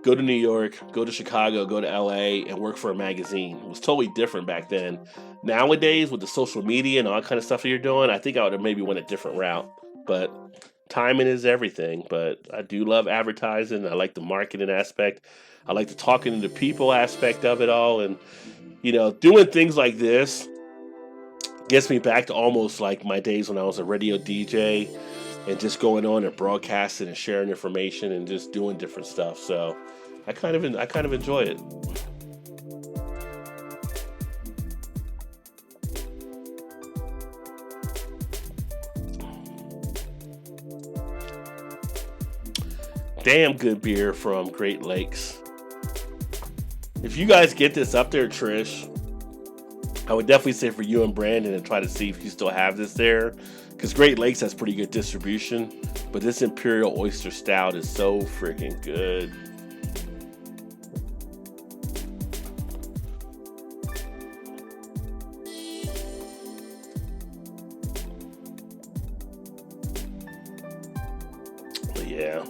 go to New York, go to Chicago, go to LA, and work for a magazine. It was totally different back then. Nowadays, with the social media and all that kind of stuff that you're doing, I think I would have maybe went a different route. But timing is everything. But I do love advertising. I like the marketing aspect. I like the talking to the people aspect of it all. And, doing things like this gets me back to almost like my days when I was a radio DJ and just going on and broadcasting and sharing information and just doing different stuff. So I kind of enjoy it. Damn good beer from Great Lakes. If you guys get this up there, Trish, I would definitely say for you and Brandon and try to see if you still have this there. Because Great Lakes has pretty good distribution. But this Imperial Oyster Stout is so freaking good. But yeah.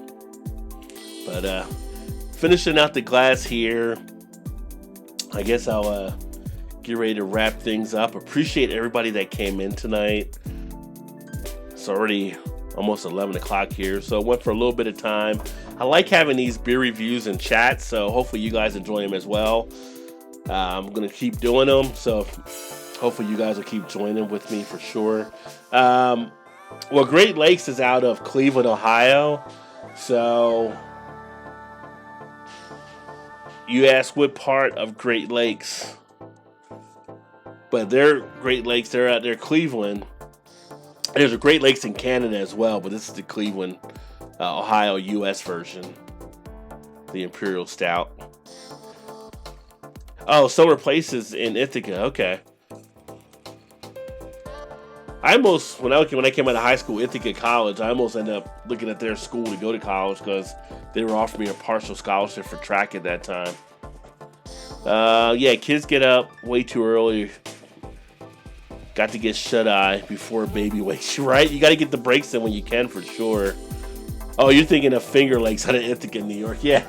But finishing out the glass here. I guess I'll get ready to wrap things up. Appreciate everybody that came in tonight. It's already almost 11 o'clock here, so it went for a little bit of time. I like having these beer reviews and chats, so hopefully you guys enjoy them as well. I'm going to keep doing them, so hopefully you guys will keep joining with me for sure. Well, Great Lakes is out of Cleveland, Ohio, so you ask what part of Great Lakes, but they're Great Lakes, they're out there, Cleveland. There's a Great Lakes in Canada as well, but this is the Cleveland, Ohio, U.S. version. The Imperial Stout. Oh, Summer Places in Ithaca. Okay. I almost, when I came out of high school, Ithaca College, I almost ended up looking at their school to go to college because they were offering me a partial scholarship for track at that time. Yeah, kids get up way too early. Got to get shut-eye before baby wakes you, right? You got to get the breaks in when you can, for sure. Oh, you're thinking of Finger Lakes out of Ithaca, New York. Yeah.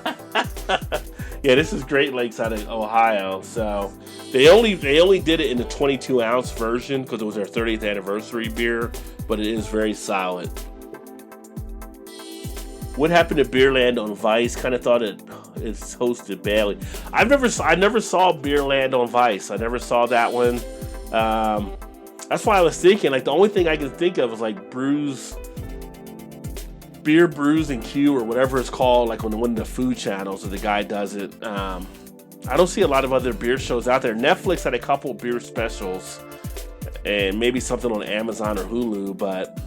Yeah, this is Great Lakes out of Ohio. So they only did it in the 22-ounce version because it was their 30th anniversary beer, but it is very solid. What happened to Beerland on Vice? Kind of thought it's hosted badly. I never saw Beerland on Vice. I never saw that one. That's why I was thinking, like, the only thing I can think of is like Beer Brews and Q or whatever it's called, like on one of the food channels, or the guy does it. I don't see a lot of other beer shows out there. Netflix had a couple beer specials, and maybe something on Amazon or Hulu, but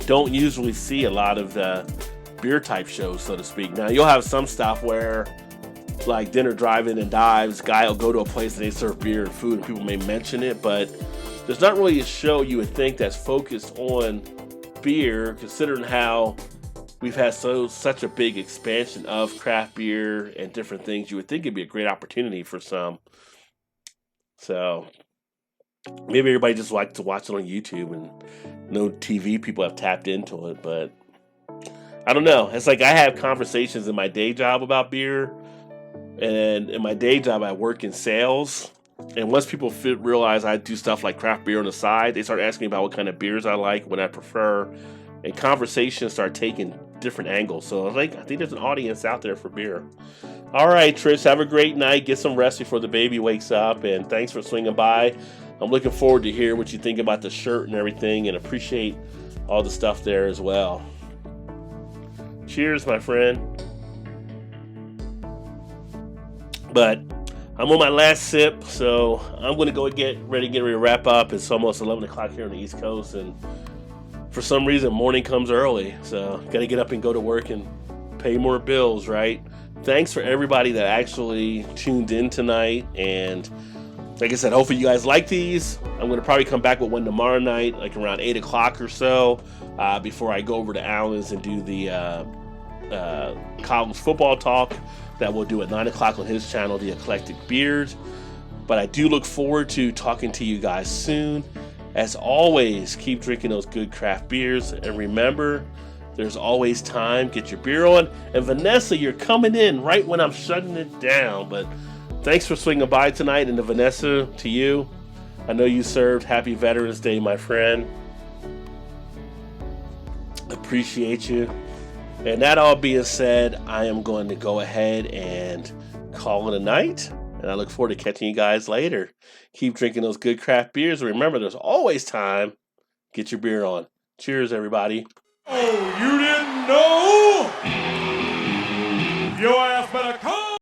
don't usually see a lot of the beer type shows, so to speak. Now you'll have some stuff where, like Dinner Drive-In and Dives, guy will go to a place and they serve beer and food, and people may mention it, but there's not really a show you would think that's focused on beer, considering how we've had such a big expansion of craft beer and different things. You would think it'd be a great opportunity for some. So maybe everybody just likes to watch it on YouTube, and no TV people have tapped into it, but I don't know. It's like I have conversations in my day job about beer, and in my day job I work in sales. And once people realize I do stuff like craft beer on the side, they start asking me about what kind of beers I like, what I prefer, and conversations start taking different angles. So I think there's an audience out there for beer. All right, Trish, have a great night. Get some rest before the baby wakes up, and thanks for swinging by. I'm looking forward to hear what you think about the shirt and everything, and appreciate all the stuff there as well. Cheers, my friend. But I'm on my last sip, so I'm going to get ready to wrap up. It's almost 11 o'clock here on the East Coast, and for some reason, morning comes early. So got to get up and go to work and pay more bills, right? Thanks for everybody that actually tuned in tonight. And like I said, hopefully you guys like these. I'm going to probably come back with one tomorrow night, like around 8 o'clock or so, before I go over to Allen's and do the college football talk that we'll do at 9 o'clock on his channel, The Eclectic Beard. But I do look forward to talking to you guys soon. As always, keep drinking those good craft beers. And remember, there's always time. Get your beer on. And Vanessa, you're coming in right when I'm shutting it down. But thanks for swinging by tonight. And to Vanessa, to you, I know you served. Happy Veterans Day, my friend. Appreciate you. And that all being said, I am going to go ahead and call it a night. And I look forward to catching you guys later. Keep drinking those good craft beers. And remember, there's always time. Get your beer on. Cheers, everybody. Oh, you didn't know? Your